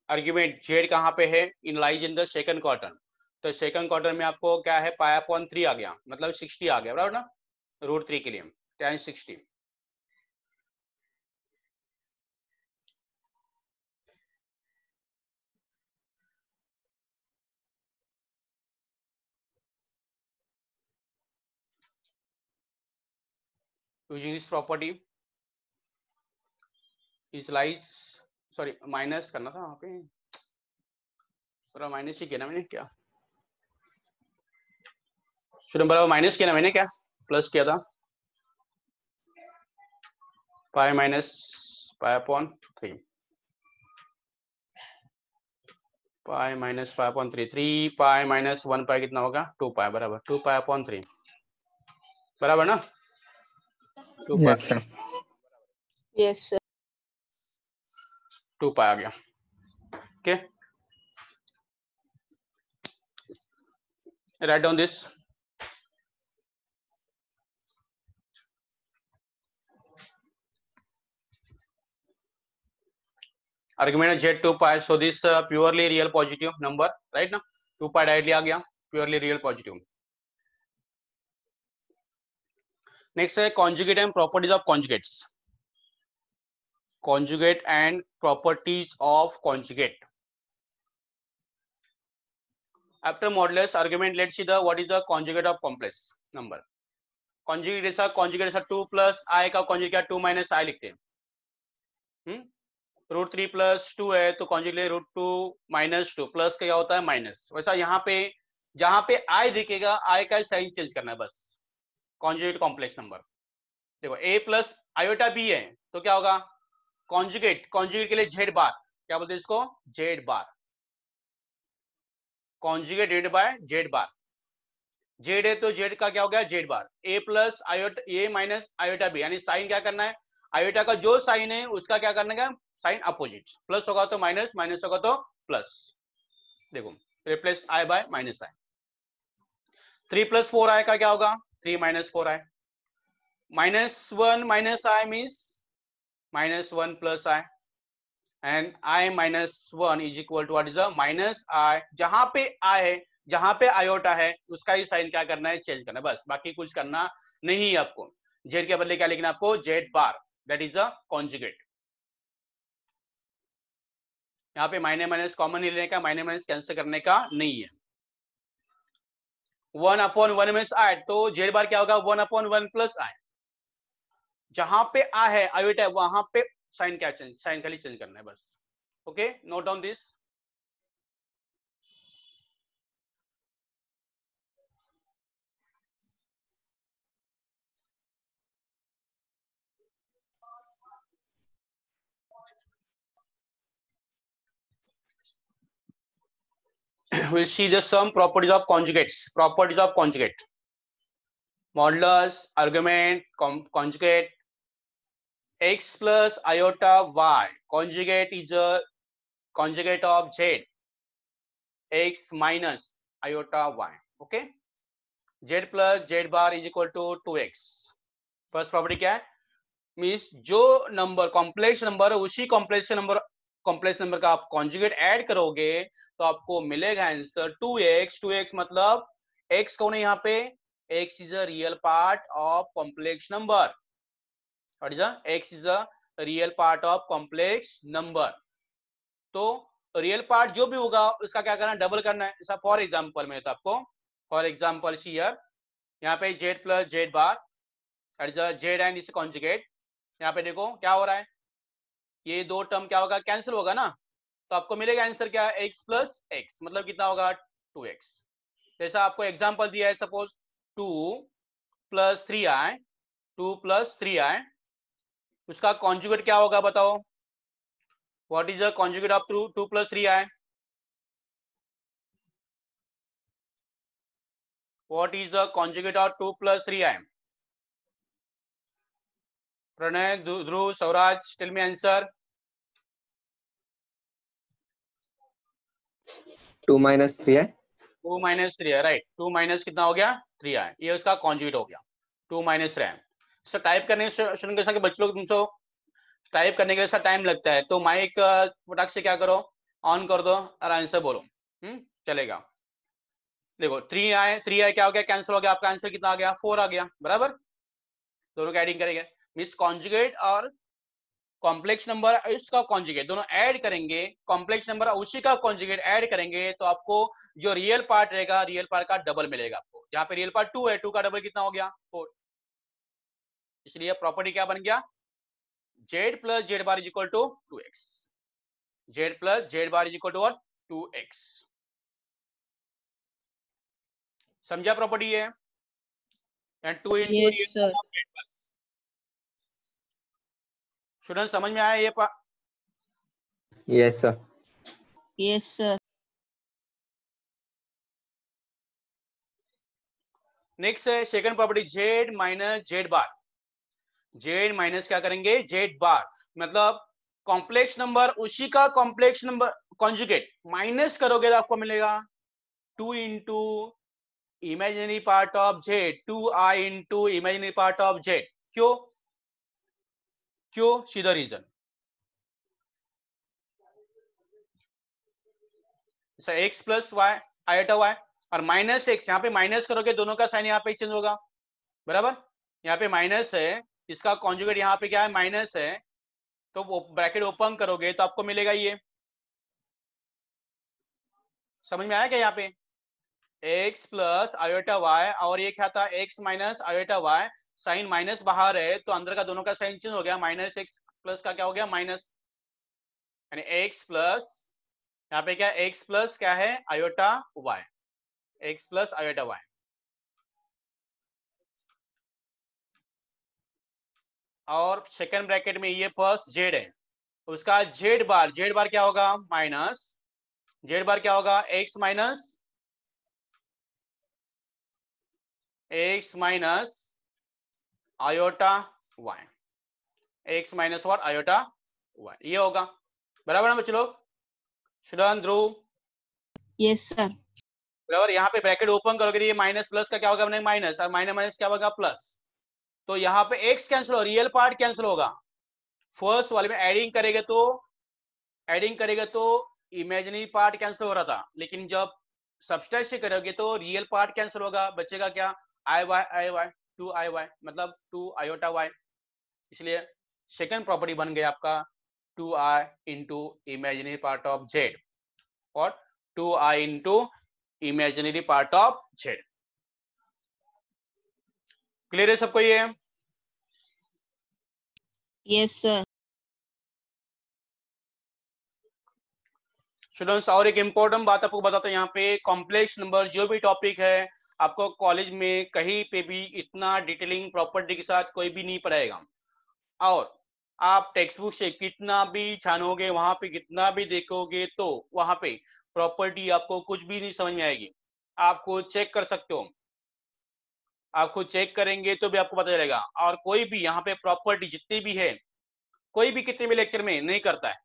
आर्ग्यूमेंट जेड कहाँ पे है, in lies in the second quarter, तो सेकंड क्वार्टर में आपको क्या है, पाई अपॉन 3 आ गया, मतलब 60 आ गया, बराबर ना, √3 के लिए tan 60। Using this property is lies, sorry minus करना था वहां पे, पूरा माइनस ही किया ना मैंने, क्या स्टूडेंट बराबर माइनस किया ना मैंने, क्या प्लस किया था, पाई minus pi upon 3, pi minus pi upon 3, 3 pi minus 1 पाई कितना होगा 2 पाई, बराबर 2 पाई अपॉन 3, बराबर ना 2 पाई, Yes, sir. Yes, sir. 2 पाई आ गया। Okay, write down this, argument z 2 pi, so this purely real positive number, right ना, 2 pi directly आ गया, purely real positive। Next है conjugate and properties of conjugates, conjugate and properties of conjugate। After modulus argument, let's see the what is the conjugate of complex number। conjugate ऐसा 2 plus i का conjugate 2 minus i लिखते हैं, root 3 plus 2 है तो conjugate root 2 minus 2 plus का क्या होता है माइनस। वैसा यहाँ पे जहां पे आई दिखेगा आई का साइन चेंज करना है बस, कॉन्जुगेट कॉम्प्लेक्स नंबर। देखो a प्लस आयोटा b है तो क्या होगा कॉन्जुगेट, कॉन्जुगेट के लिए जेड बार, क्या बोलते हैं इसको Z bar, conjugate divided by Z bar, Z है तो जेड का क्या हो गया Z bar, a plus iota a minus iota b, यानी साइन क्या करना है आयोटा का जो साइन है उसका क्या करना है साइन अपोजिट, प्लस होगा तो माइनस, माइनस होगा तो प्लस। देखो replace i by minus i, 3 plus 4 i का क्या होगा 3 minus 4 i, minus 1 minus i means minus 1 plus i, and i minus 1 is equal to what is minus i. जहां पे आई है जहां पे आयोटा है उसका ही साइन क्या करना है चेंज करना है बस, बाकी कुछ करना नहीं है आपको। जेड के बदले क्या लिखना है आपको Z bar, that is a conjugate. यहाँ पे माइनस माइनस कॉमन नहीं लेने का, माइनस माइनस कैंसिल करने का नहीं है। 1 अपॉन 1 में आई तो जेड बार क्या होगा 1 अपॉन 1 प्लस आई, जहां पे आ है आयोटा वहां पे साइन क्या चेंज, साइन खाली चेंज करना है बस। Okay, note down this. we'll see the some properties of conjugates, properties of conjugate, modulus, argument, conjugate, x plus iota y, conjugate is a conjugate of z, x minus iota y, okay, z plus z bar is equal to 2x। First property क्या है means जो number complex number है उसी complex number का आप conjugate add करोगे तो आपको मिलेगा आंसर 2x। 2x मतलब x कौन है यहाँ पे x is a real part of complex number, what is x is a real part of complex number. तो रियल पार्ट जो भी होगा उसका क्या करना है डबल करना है। जैसा फॉर एग्जांपल में तो आपको फॉर एग्जांपल हियर यहाँ पे z plus z bar Z and इस कॉन्जुगेट, यहाँ पे देखो क्या हो रहा है ये दो टर्म क्या होगा कैंसिल होगा ना, तो आपको मिलेगा आंसर क्या x प्लस x मतलब कितना होगा 2x। जैसा आपको एग्जांपल दिया है suppose 2 plus 3i, 2 plus 3i, उसका कॉन्जुगेट क्या होगा बताओ, what is the conjugate of 2 plus 3i, what is the conjugate of 2 plus 3i, Pranay, Dhruv, Sauraj, tell me answer. 2 minus 3i। 2 minus 3 है राइट, 2 माइनस कितना हो गया 3i, ये उसका कॉन्जुगेट हो गया 2 माइनस 3i। सर टाइप करने शुरू के साथ बच्चे लोग तुमको टाइप करने के लिए टाइम लगता है तो माइक फटाक से क्या करो ऑन कर दो और आंसर बोलो, चलेगा। देखो 3i क्या हो गया कैंसिल हो गया, आपका आंसर कितना आ गया 4 आ गया, बराबर दोनों का एडिंग करेंगे मींस कॉन्जुगेट और कॉम्प्लेक्स नंबर इसका कॉन्जुगेट दोनों ऐड करेंगे, कॉम्प्लेक्स नंबर उसी का कॉन्जुगेट ऐड करेंगे तो आपको जो रियल पार्ट रहेगा रियल पार्ट का डबल मिलेगा आपको। यहाँ पे रियल पार्ट 2 है, 2 का डबल कितना हो गया 4। इसलिए प्रॉपर्टी क्या बन गया, z plus z bar is equal to 2x, z plus z bar is equal to what, 2x। समझा प्रॉपर्टी है, and 2 into Yes, real sir. Part of z plus. Student समझ में आया ये Yes, sir. Yes, sir. Next है second property, z minus z bar. Z minus क्या करेंगे, Z bar, मतलब कॉम्प्लेक्स नंबर उसी का कॉम्प्लेक्स नंबर कॉन्जुगेट माइनस करोगे तो आपको मिलेगा 2 into imaginary part of z, 2i into imaginary part of z. क्यों क्यों, सीधा reason, x plus y iota y और माइनस एक्स, यहाँ पे माइनस करोगे दोनों का साइन यहाँ पे चेंज होगा, बराबर। यहाँ पे माइनस है, इसका कॉन्जुगेट यहाँ पे क्या है, माइनस है, तो वो ब्रैकेट ओपन करोगे तो आपको मिलेगा ये। समझ में आया क्या, यहाँ पे x प्लस आयोटा वाई और ये क्या था, x minus iota y, sign minus बाहर है तो अंदर का दोनों का साइन चेंज हो गया, माइनस एक्स प्लस का क्या हो गया, माइनस, यानी x प्लस, यहाँ पे क्या x प्लस क्या है, iota y, x plus iota y. और सेकंड ब्रैकेट में ये फर्स्ट जेड है, उसका जेड बार क्या होगा, माइनस, जेड बार क्या होगा, x minus iota y, x minus what, iota y, ये होगा, बराबर ना बच्चों लोग। शुडान ध्रुव, Yes, sir. बराबर। यहाँ पे ब्रैकेट ओपन करोगे तो ये माइनस प्लस का क्या होगा, माइनस, और माइनस माइनस क्या होगा, प्लस। तो यहाँ पे x कैंसिल हो, रियल पार्ट कैंसिल होगा, फर्स्ट वाले में एडिंग करेगा तो इमेजिनरी पार्ट कैंसिल हो रहा था, लेकिन जब सब्सट्रैक्ट से करोगे तो रियल पार्ट कैंसिल होगा, बचेगा क्या, आई वाई 2i y, मतलब 2 आयोटा वाई। इसलिए सेकंड प्रॉपर्टी बन गया आपका 2i into imaginary part of Z, और 2i into imaginary part of Z. Clear है सबको ये? Yes, sir. स्टूडेंट्स और एक इंपॉर्टेंट बात आपको बताता हूँ, यहाँ पे कॉम्प्लेक्स नंबर जो भी टॉपिक है आपको कॉलेज में कहीं पे भी इतना डिटेलिंग प्रॉपर्टी के साथ कोई भी नहीं पढ़ाएगा, और आप टेक्स्ट बुक से कितना भी छानोगे, वहां पे कितना भी देखोगे, तो वहां पे प्रॉपर्टी आपको कुछ भी नहीं समझ में आएगी। आपको चेक कर सकते हो, आपको चेक करेंगे तो भी आपको पता चलेगा। और कोई भी यहाँ पे प्रॉपर्टी जितनी भी है, कोई भी किसी भी लेक्चर में नहीं करता है,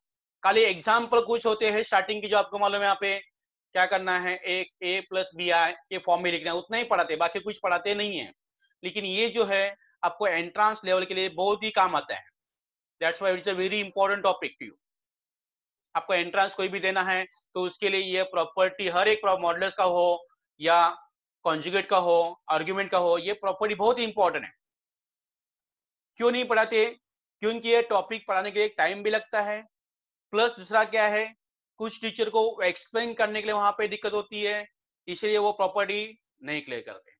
खाली एग्जाम्पल कुछ होते हैं स्टार्टिंग की, जो आपको मालूम है यहाँ पे क्या करना है, एक a प्लस बी आई के फॉर्म में लिखना है, उतना ही पढ़ाते, बाकी कुछ पढ़ाते नहीं है। लेकिन ये जो है आपको एंट्रांस लेवल के लिए बहुत ही काम आता है, that's why it's a very important topic to you. आपको एंट्रांस कोई भी देना है तो उसके लिए ये प्रॉपर्टी, हर एक मॉडुलस का हो या कॉन्जुगेट का हो, आर्ग्यूमेंट का हो, ये प्रॉपर्टी बहुत ही इंपॉर्टेंट है। क्यों नहीं पढ़ाते, क्योंकि ये टॉपिक पढ़ाने के लिए टाइम भी लगता है, प्लस दूसरा क्या है, कुछ टीचर को एक्सप्लेन करने के लिए वहां पे दिक्कत होती है, इसलिए वो प्रॉपर्टी नहीं क्लियर करते।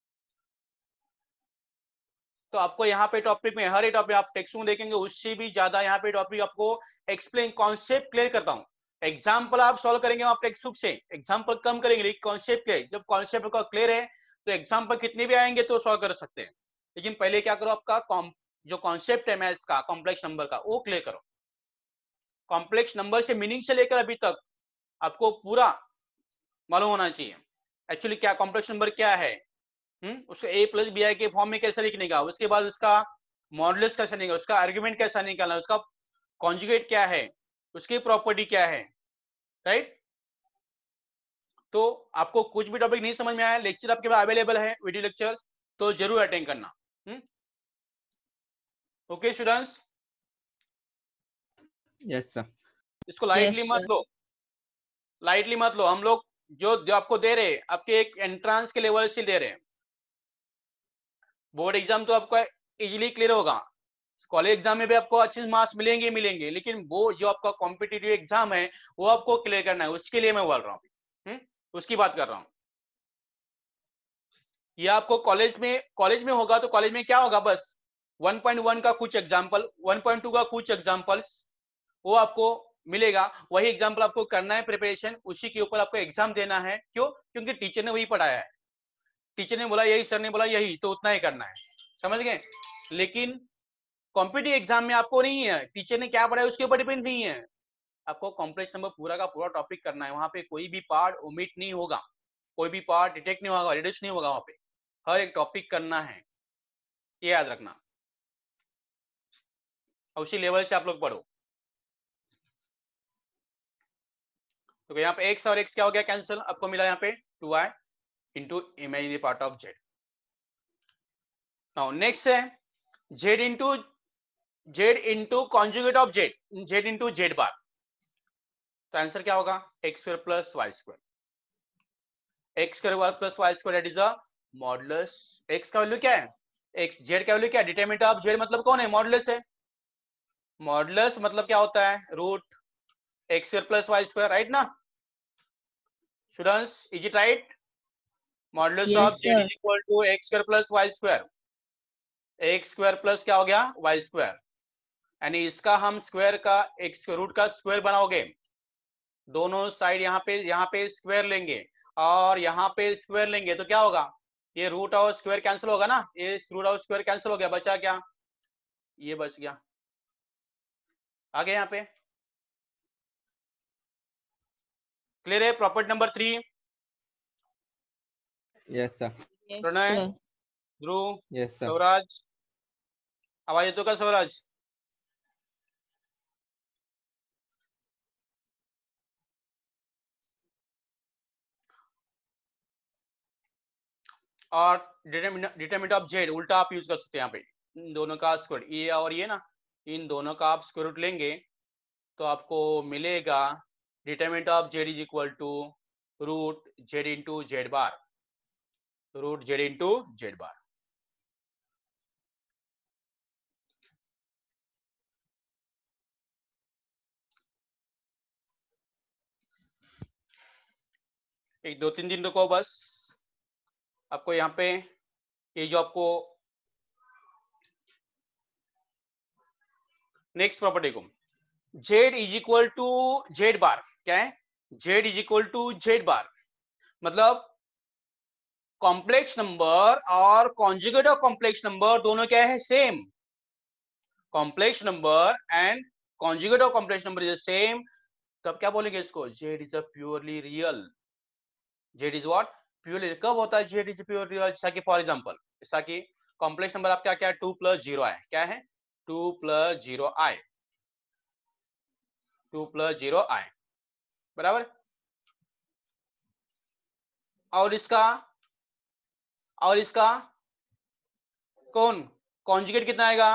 तो आपको यहाँ पे टॉपिक में, हर एक टॉपिक आप टेक्स्ट में देखेंगे, उससे भी ज्यादा यहाँ पे टॉपिक आपको एक्सप्लेन, कॉन्सेप्ट क्लियर करता हूँ। एग्जाम्पल आप सॉल्व करेंगे आप टेक्स्ट बुक से, एग्जाम्पल कम करेंगे, लेकिन कॉन्सेप्ट क्लियर, जब कॉन्सेप्ट का क्लियर है तो एग्जाम्पल कितने भी आएंगे तो सॉल्व कर सकते हैं। लेकिन पहले क्या करो, आपका जो कॉन्सेप्ट है मैथ्स का, कॉम्प्लेक्स नंबर का, वो क्लियर करो। कॉम्प्लेक्स नंबर से मीनिंग से लेकर अभी तक आपको पूरा मालूम होना चाहिए, एक्चुअली क्या कॉम्प्लेक्स नंबर क्या है, उसको a प्लस बी आई के फॉर्म में कैसे लिखने का, उसके बाद उसका मॉडुलस कैसे निकालना, उसका आर्ग्यूमेंट कैसा निकालना, उसका कॉन्जुगेट क्या है, उसकी प्रॉपर्टी क्या है, राइट। तो आपको कुछ भी टॉपिक नहीं समझ में आया, लेक्चर आपके पास अवेलेबल है, वीडियो लेक्चर, तो जरूर अटेंड करना। Okay students, Yes, sir. इसको लाइटली Yes, मत sir. लो, लाइटली मत लो। हम लोग जो आपको दे रहे हैं, आपके एक एंट्रांस के लेवल से दे रहे हैं, बोर्ड एग्जाम तो आपका इजीली क्लियर होगा, कॉलेज एग्जाम में भी आपको अच्छे मार्क्स मिलेंगे, लेकिन वो जो आपका कॉम्पिटिटिव एग्जाम है वो आपको क्लियर करना है, उसके लिए मैं बोल रहा हूँ, उसकी बात कर रहा हूँ। ये आपको कॉलेज में होगा तो कॉलेज में क्या होगा, बस 1.1 का कुछ एग्जाम्पल, 1.2 का कुछ एग्जाम्पल्स वो आपको मिलेगा, वही एग्जाम्पल आपको करना है प्रिपरेशन, उसी के ऊपर आपको एग्जाम देना है। क्यों? क्योंकि टीचर ने वही पढ़ाया है, टीचर ने बोला यही, सर ने बोला यही, तो उतना ही करना है, समझ गए। लेकिन कॉम्पिटिटिव एग्जाम में आपको नहीं है टीचर ने क्या पढ़ाया उसके ऊपर डिपेंड नहीं है, आपको कॉम्प्लेक्स नंबर पूरा का पूरा टॉपिक करना है। वहां पे कोई भी पार्ट ओमिट नहीं होगा, कोई भी पार्ट डिटेक्ट नहीं होगा, रिड्यूस नहीं होगा, वहां पे हर एक टॉपिक करना है, ये याद रखना। उसी लेवल से आप लोग पढ़ो। तो यहाँ पे x और x क्या हो गया कैंसिल, आपको मिला यहाँ पे 2i into imaginary part of z। Now next है z into conjugate of z into z bar. तो आंसर क्या होगा x square plus y square, x square plus y square that is a modulus. x का value क्या है, x z का value क्या है, डिटरमिनेंट ऑफ z मतलब कौन है, मॉडुलस है। मॉडुलस मतलब क्या होता है, root x square plus y square, right ना students, is it right? Modulus of z is equal to x square plus y square, x square plus क्या हो गया वाई स्क्वायर, यानी इसका हम स्क्वायर का x रूट का स्क्वायर बनाओगे, दोनों साइड यहाँ पे स्क्वायर लेंगे और यहाँ पे स्क्वायर लेंगे, तो क्या होगा, ये रूट और स्क्वायर कैंसिल होगा ना, ये रूट और स्क्वायर कैंसिल हो गया, बचा क्या, ये बच गया। आगे यहाँ पे क्लियर है? Property number 3। Yes, sir. Pranay, Dhruv, Yes, sir. Swaraj, आवाज येतो का स्वराज? और डिटरमिनेंट ऑफ जेड उल्टा आप यूज कर सकते हैं यहाँ पे, इन दोनों का स्क्वायर, ये और ये ना, इन दोनों का आप स्क्वायर रूट लेंगे तो आपको मिलेगा determinant of z is equal to root z into z bar, root z into z bar. एक 2-3 दिन रुको बस, आपको यहाँ पे ये जो आपको नेक्स्ट प्रॉपर्टी को z is equal to z bar, क्या है, z is equal to z bar मतलब कॉम्प्लेक्स नंबर और कॉन्जुगेट ऑफ कॉम्प्लेक्स नंबर दोनों क्या है, same. Complex number and conjugate of complex number is same, तब क्या बोलेंगे इसको, z is a purely real. Z is what, purely. कब होता है जेड इज प्योरली रियल, जैसा कि फॉर एग्जांपल, जैसा कि कॉम्प्लेक्स नंबर आपका क्या है 2 + 0 आए, क्या है 2 + 0 आए, 2 + 0 आए, बराबर। और इसका कौन कॉन्जुगेट कितना आएगा,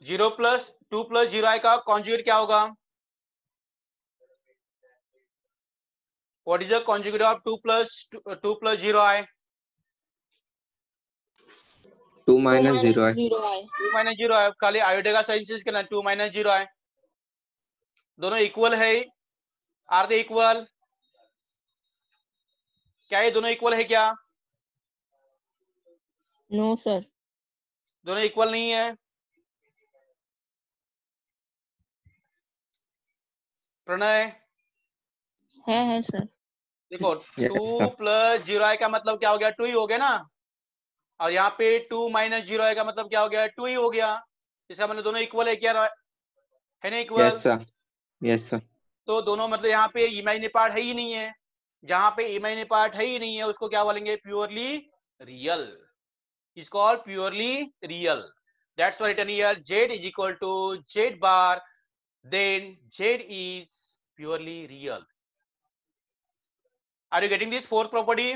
0 + 2 + 0 आएगा, कॉन्जुगेट क्या होगा, what is the conjugate of 2 + 0 आए, 2 minus 0 है. 2 - 0 आए, खाली आयोडे का साइन चेंज करना, 2 - 0 आए, दोनों इक्वल है, आर दे इक्वल, क्या ये दोनों इक्वल है क्या, नो सर, दोनों इक्वल नहीं है। प्रणय है सर। देखो Yes, 2 sir. + 0 आए का मतलब क्या हो गया, 2 ही हो गया ना, और यहाँ पे 2 - 0 आए का मतलब क्या हो गया, 2 ही हो गया, इसका मतलब दोनों इक्वल है क्या, है ना equal. Yes, sir. Yes, sir. तो दोनों मतलब यहाँ पे इमेजिनरी पार्ट है ही नहीं है, जहां पे इमेजिनरी पार्ट है ही नहीं है उसको क्या बोलेंगे, purely real, is called purely real. That's why written here z is equal to z bar, then z is purely real. Are you getting this fourth property?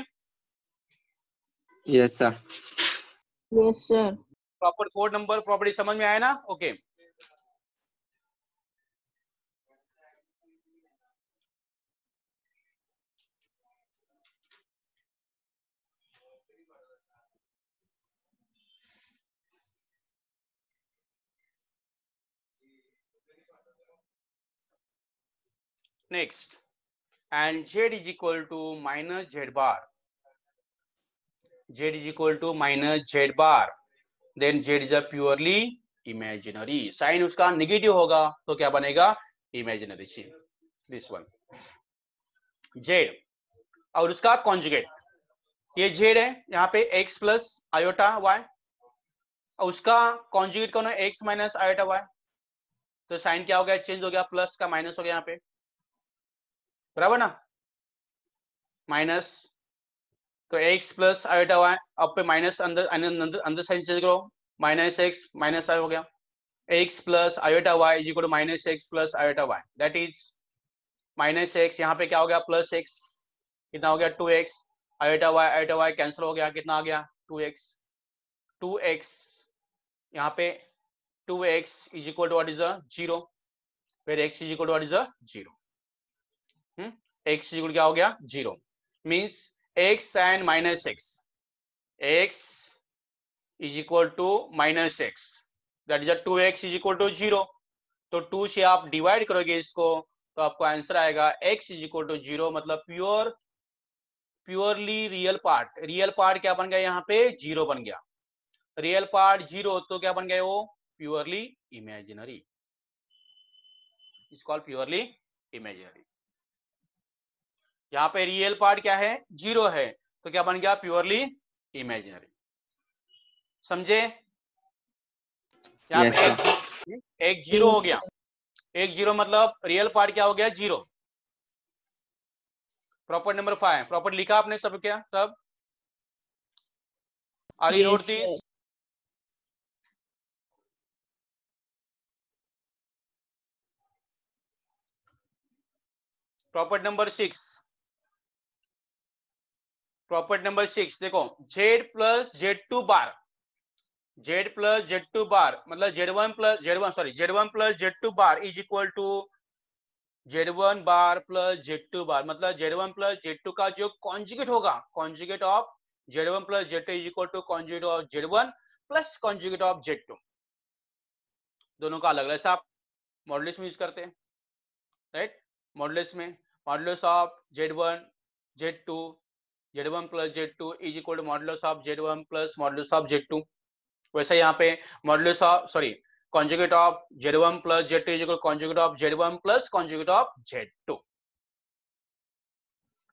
Yes, sir. Yes sir. Proper 4 number property समझ में आया ना? Okay. Next, and z is equal to minus z bar. Z is equal to minus z bar. Then z is a purely imaginary. Sign उसका negative होगा तो क्या बनेगा, imaginary. See this one z और उसका कॉन्जुगेट, ये z है यहाँ पे x प्लस आयोटा y और उसका कॉन्जुगेट कौन है, x माइनस आयोटा y। तो साइन क्या हो गया, चेंज हो गया, प्लस का माइनस हो गया यहाँ पे, बराबर ना, माइनस। तो x प्लस आयोटा y, अब पे माइनस अंदर अंदर साइन चेंज करो, माइनस x माइनस y हो गया, x plus iota y is equal to minus x plus iota y, that is minus x, यहाँ पे क्या हो गया प्लस x, कितना हो गया 2x, आयोटा y कैंसिल हो गया, कितना आ गया 2x, 2x यहाँ पे 2x is equal to what is a 0, फिर x is equal to what is a 0, x is equal क्या हो गया 0, means x and minus x, x is equal to minus x, that is 2x is equal to 0। तो 2 से आप divide करोगे इसको तो आपको आंसर आएगा x इज इक्वल टू 0, मतलब प्योरली रियल पार्ट क्या बन गया यहाँ पे 0 बन गया, रियल पार्ट 0 तो क्या बन गया वो purely imaginary, is called purely imaginary. यहाँ पे रियल पार्ट क्या है 0 है तो क्या बन गया प्योरली इमेजिनरी, समझे। यहाँ Yes, पे एक 0 हो गया, एक 0 मतलब रियल पार्ट क्या हो गया 0। प्रॉपर्टी नंबर 5, प्रॉपर्टी लिखा आपने सब क्या, सब are you note this. Property number 6, property number 6 देखो, z plus z2 bar, z plus z2 bar मतलब z1 plus z1 bar is equal to z1 bar plus z2 bar, मतलब z1 plus z2 का जो conjugate होगा, conjugate of z1 plus z2 is equal to conjugate of z1 plus conjugate of z2, दोनों का अलग अलग, ऐसा आप मॉडुलस में यूज करते हैं, राइट। मॉडुलस में modulus of z1 z2 z1 plus z2 is equal to modulus of z1 plus modulus of z2, वैसा यहाँ पे modulus of conjugate of z1 plus z2 is equal to conjugate of z1 plus conjugate of z2।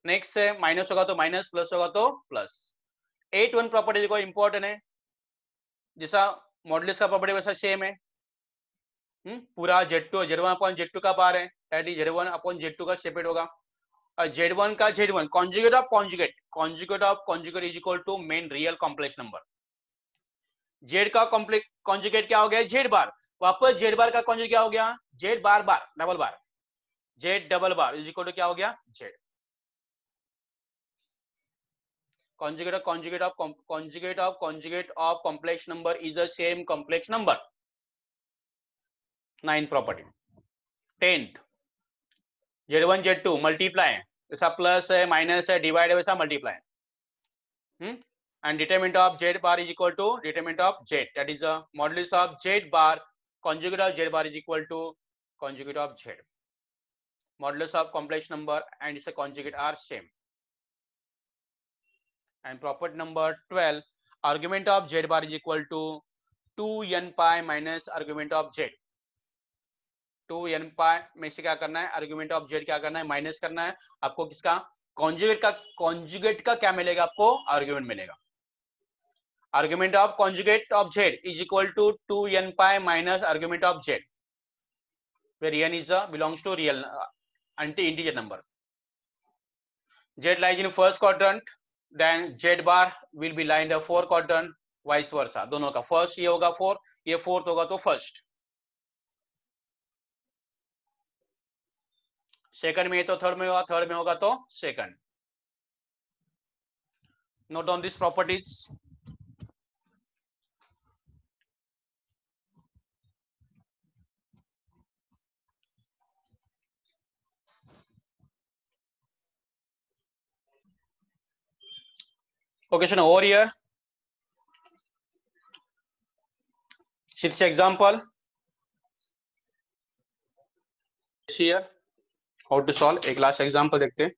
Next है minus होगा तो minus, plus होगा तो plus. 8(1) property देखो important है, जैसा मॉडुलस का प्रॉपर्टी वैसा सेम है, पूरा z2 z1 अपॉन z2 का बार है, that is z1 upon z2 का सेपरेट होगा, और z1 का z1 conjugate of conjugate is equal to main real complex number. z का कॉन्जुगेट क्या हो गया z बार, वापस z बार का कॉन्जुगेट क्या हो गया z bar bar double bar, z double bar is equal to क्या हो गया z। conjugate of complex number is the same complex number। 9th property। 10th z1 z2 multiply, ऐसा प्लस है माइनस है डिवाइड है वैसा multiply, and determinant of z bar is equal to determinant of z, that is a modulus of z bar conjugate of z bar is equal to conjugate of z, modulus of complex number and its conjugate are same। and property number 12, argument of z bar is equal to 2n pi minus argument of z। 2n pi में से क्या करना है, argument of z क्या करना है minus करना है, आपको किसका कॉन्जुगेट का क्या मिलेगा, आपको आर्ग्यूमेंट मिलेगा। argument of conjugate of z is equal to 2n pi minus argument of z, where n is belongs to real integer number। z lies in first quadrant, then z bar will be lying in the fourth quadrant, vice versa, दोनों का first ये होगा 4, ये fourth होगा तो first, second में तो third में होगा, थर्ड में होगा तो second. Note on this properties. Okay, so now over here, 6th example. Here, how to solve, एक लास्ट एग्जांपल देखते हैं।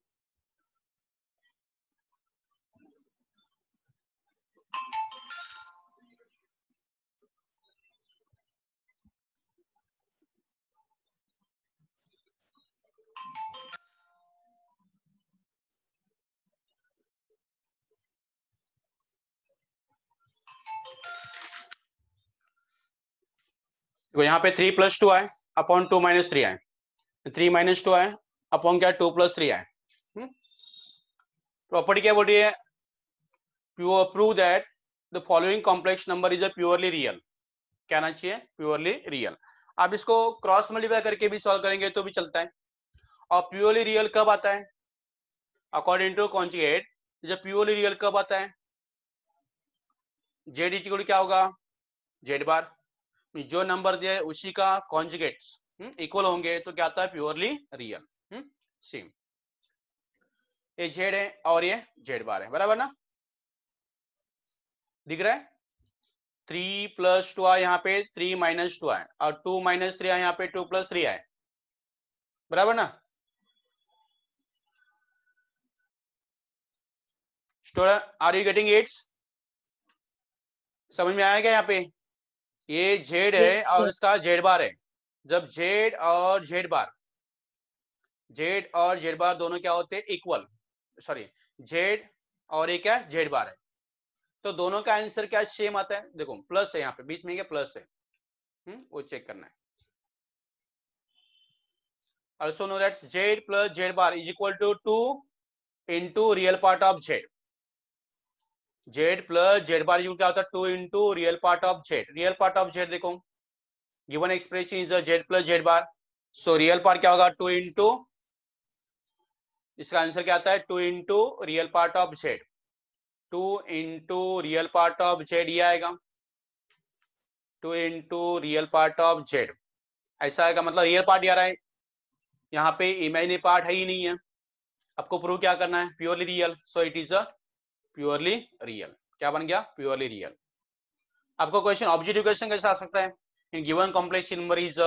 तो यहाँ पे 3 + 2 आए अपॉन 2 - 3 आए, 3 - 2 आए अपॉन क्या 2 + 3 आए। प्रॉपर्टी क्या बोल रही है, prove that the following complex number is a purely real. क्या आना चाहिए, प्योरली रियल। आप इसको क्रॉस मल्टीप्लाई करके भी सॉल्व करेंगे तो भी चलता है। और प्योरली रियल कब आता है, अकॉर्डिंग टू कॉन्जुगेट, जब प्योरली रियल कब आता है, जेड इक्वल क्या होगा, जेड बार, जो नंबर दिया है उसी का कॉन्जुगेट्स इक्वल होंगे तो क्या आता है, प्योरली रियल। सेम, ये जेड है और ये जेड बार है, बराबर ना, दिख रहा है। 3 + 2 आए यहाँ पे, 3 - 2 आए, और 2 - 3 आए यहाँ पे, 2 + 3 आए, बराबर ना। Student are you getting its, समझ में आया क्या यहाँ पे, ये जेड है Yes, और sir. इसका जेड बार है। जब जेड और जेड बार, जेड और जेड बार दोनों क्या होते हैं, इक्वल, सॉरी जेड और ये क्या जेड बार है, तो दोनों का आंसर क्या सेम आता है। देखो प्लस है यहाँ पे, बीच में क्या प्लस है, वो चेक करना है। Also know that z + z bar is equal to 2 into real part of z. z + z bar क्या होता है, 2 into real part of z. Real part of z देखो, given expression is a z + z bar. So real part क्या होगा, 2 into, इसका answer क्या आता है, 2 into real part of z. 2 into real part of z ये आएगा, 2 into real part of z ऐसा आएगा, मतलब रियल पार्ट ये आ रहा है, यहाँ पे इमेजिनरी पार्ट है ही नहीं है। आपको प्रूव क्या करना है, purely real, so it is a purely real. क्या बन गया, प्योरली रियल। आपको क्वेश्चन ऑब्जेक्टिव क्वेश्चन कैसे आ सकता है, in given complex number is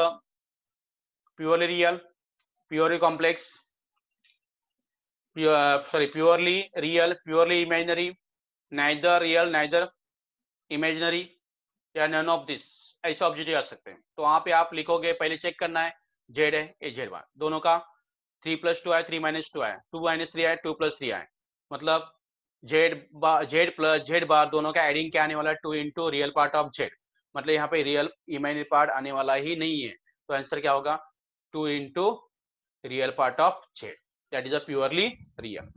purely real, purely complex, sorry purely real, purely imaginary, neither real neither imaginary, या none of this, ऐसे objective आ सकते हैं। तो वहां पे आप लिखोगे, पहले चेक करना है, जेड है ये जेड बार, दोनों का 3 + 2 आए, 3 - 2 आए, 2 - 3 आए, 2 + 3 आए, मतलब जेड + जेड बार दोनों का एडिंग क्या आने वाला है, 2 into real part of Z, मतलब यहाँ पे रियल इमेजिनरी पार्ट आने वाला ही नहीं है, तो आंसर क्या होगा, 2 into real part of Z, that is a purely real.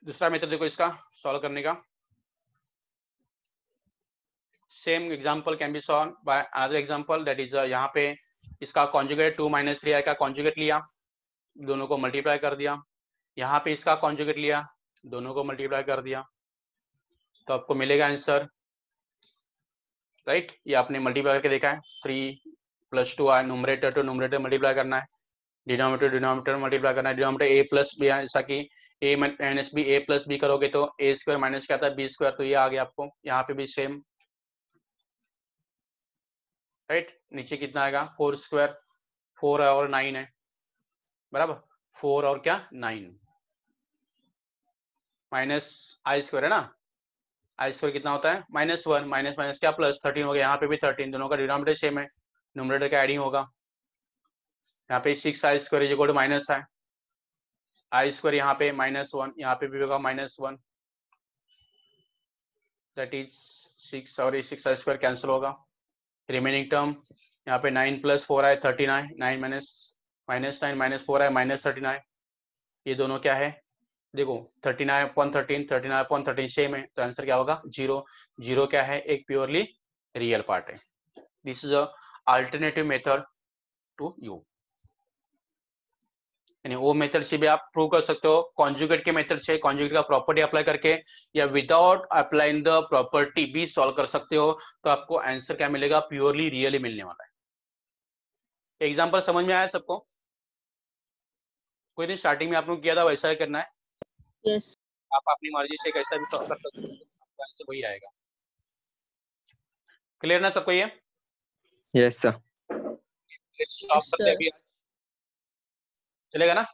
दूसरा मेथड देखो इसका सॉल्व करने का, same example can be solve by another example, that is यहाँ पे इसका कॉन्जुगेट 2 - 3 का कॉन्जुगेट लिया, दोनों को मल्टीप्लाई कर दिया, यहाँ पे इसका कॉन्जुगेट लिया, दोनों को मल्टीप्लाई कर दिया, तो आपको मिलेगा आंसर, राइट। ये आपने मल्टीप्लाई करके देखा है, 3 + 2 आए, न्यूमरेटर टू न्यूमरेटर मल्टीप्लाई करना है, डिनोमिनेटर डिनोमिनेटर मल्टीप्लाई करना है, डिनोमिनेटर a + b, जैसा कि a - b, a + b करोगे तो a² माइनस क्या आता है, b², तो ये आ गया आपको, यहाँ पे भी सेम, राइट। नीचे कितना आएगा, 4², 4 और 9 है, बराबर, 4 और क्या 9 माइनस i² है ना, i² कितना होता है, -1, माइनस माइनस क्या प्लस 13 हो गया, यहाँ पे भी 13, दोनों का डिनोमिनेटर सेम है, न्यूमरेटर का एडिंग होगा, यहाँ पे 6i² = माइनस है, i² यहाँ पे -1, यहाँ पे भी होगा -1, दैट इज 6, और 6i² कैंसिल होगा, रिमेनिंग टर्म यहाँ पे 9 + 4 आए 39, 9 - -9 - 4 आए -39, ये दोनों क्या है, देखो 39/13, 39/13 सेम है, तो आंसर क्या होगा, 0, 0 क्या है, एक प्योरली रियल पार्ट है। This is a alternative method to you, यानी वो मेथड से भी आप प्रूव कर सकते हो, कॉन्जुगेट के मेथड से, कॉन्जुगेट का प्रॉपर्टी अप्लाई करके, या विदाउट अप्लाइंग द प्रॉपर्टी भी सॉल्व कर सकते हो, तो आपको आंसर क्या मिलेगा, प्योरली रियली मिलने वाला है। एग्जाम्पल समझ में आया सबको, कोई नहीं, स्टार्टिंग में आप लोग किया था वैसा ही करना है, Yes. आप अपनी मर्जी से कैसा भी सॉल्व कर सकते हो, आपका आंसर वही आएगा। क्लियर ना सबको ये, Yes, sir. स्टॉप Yes, करते हैं sir. अभी, चलेगा ना।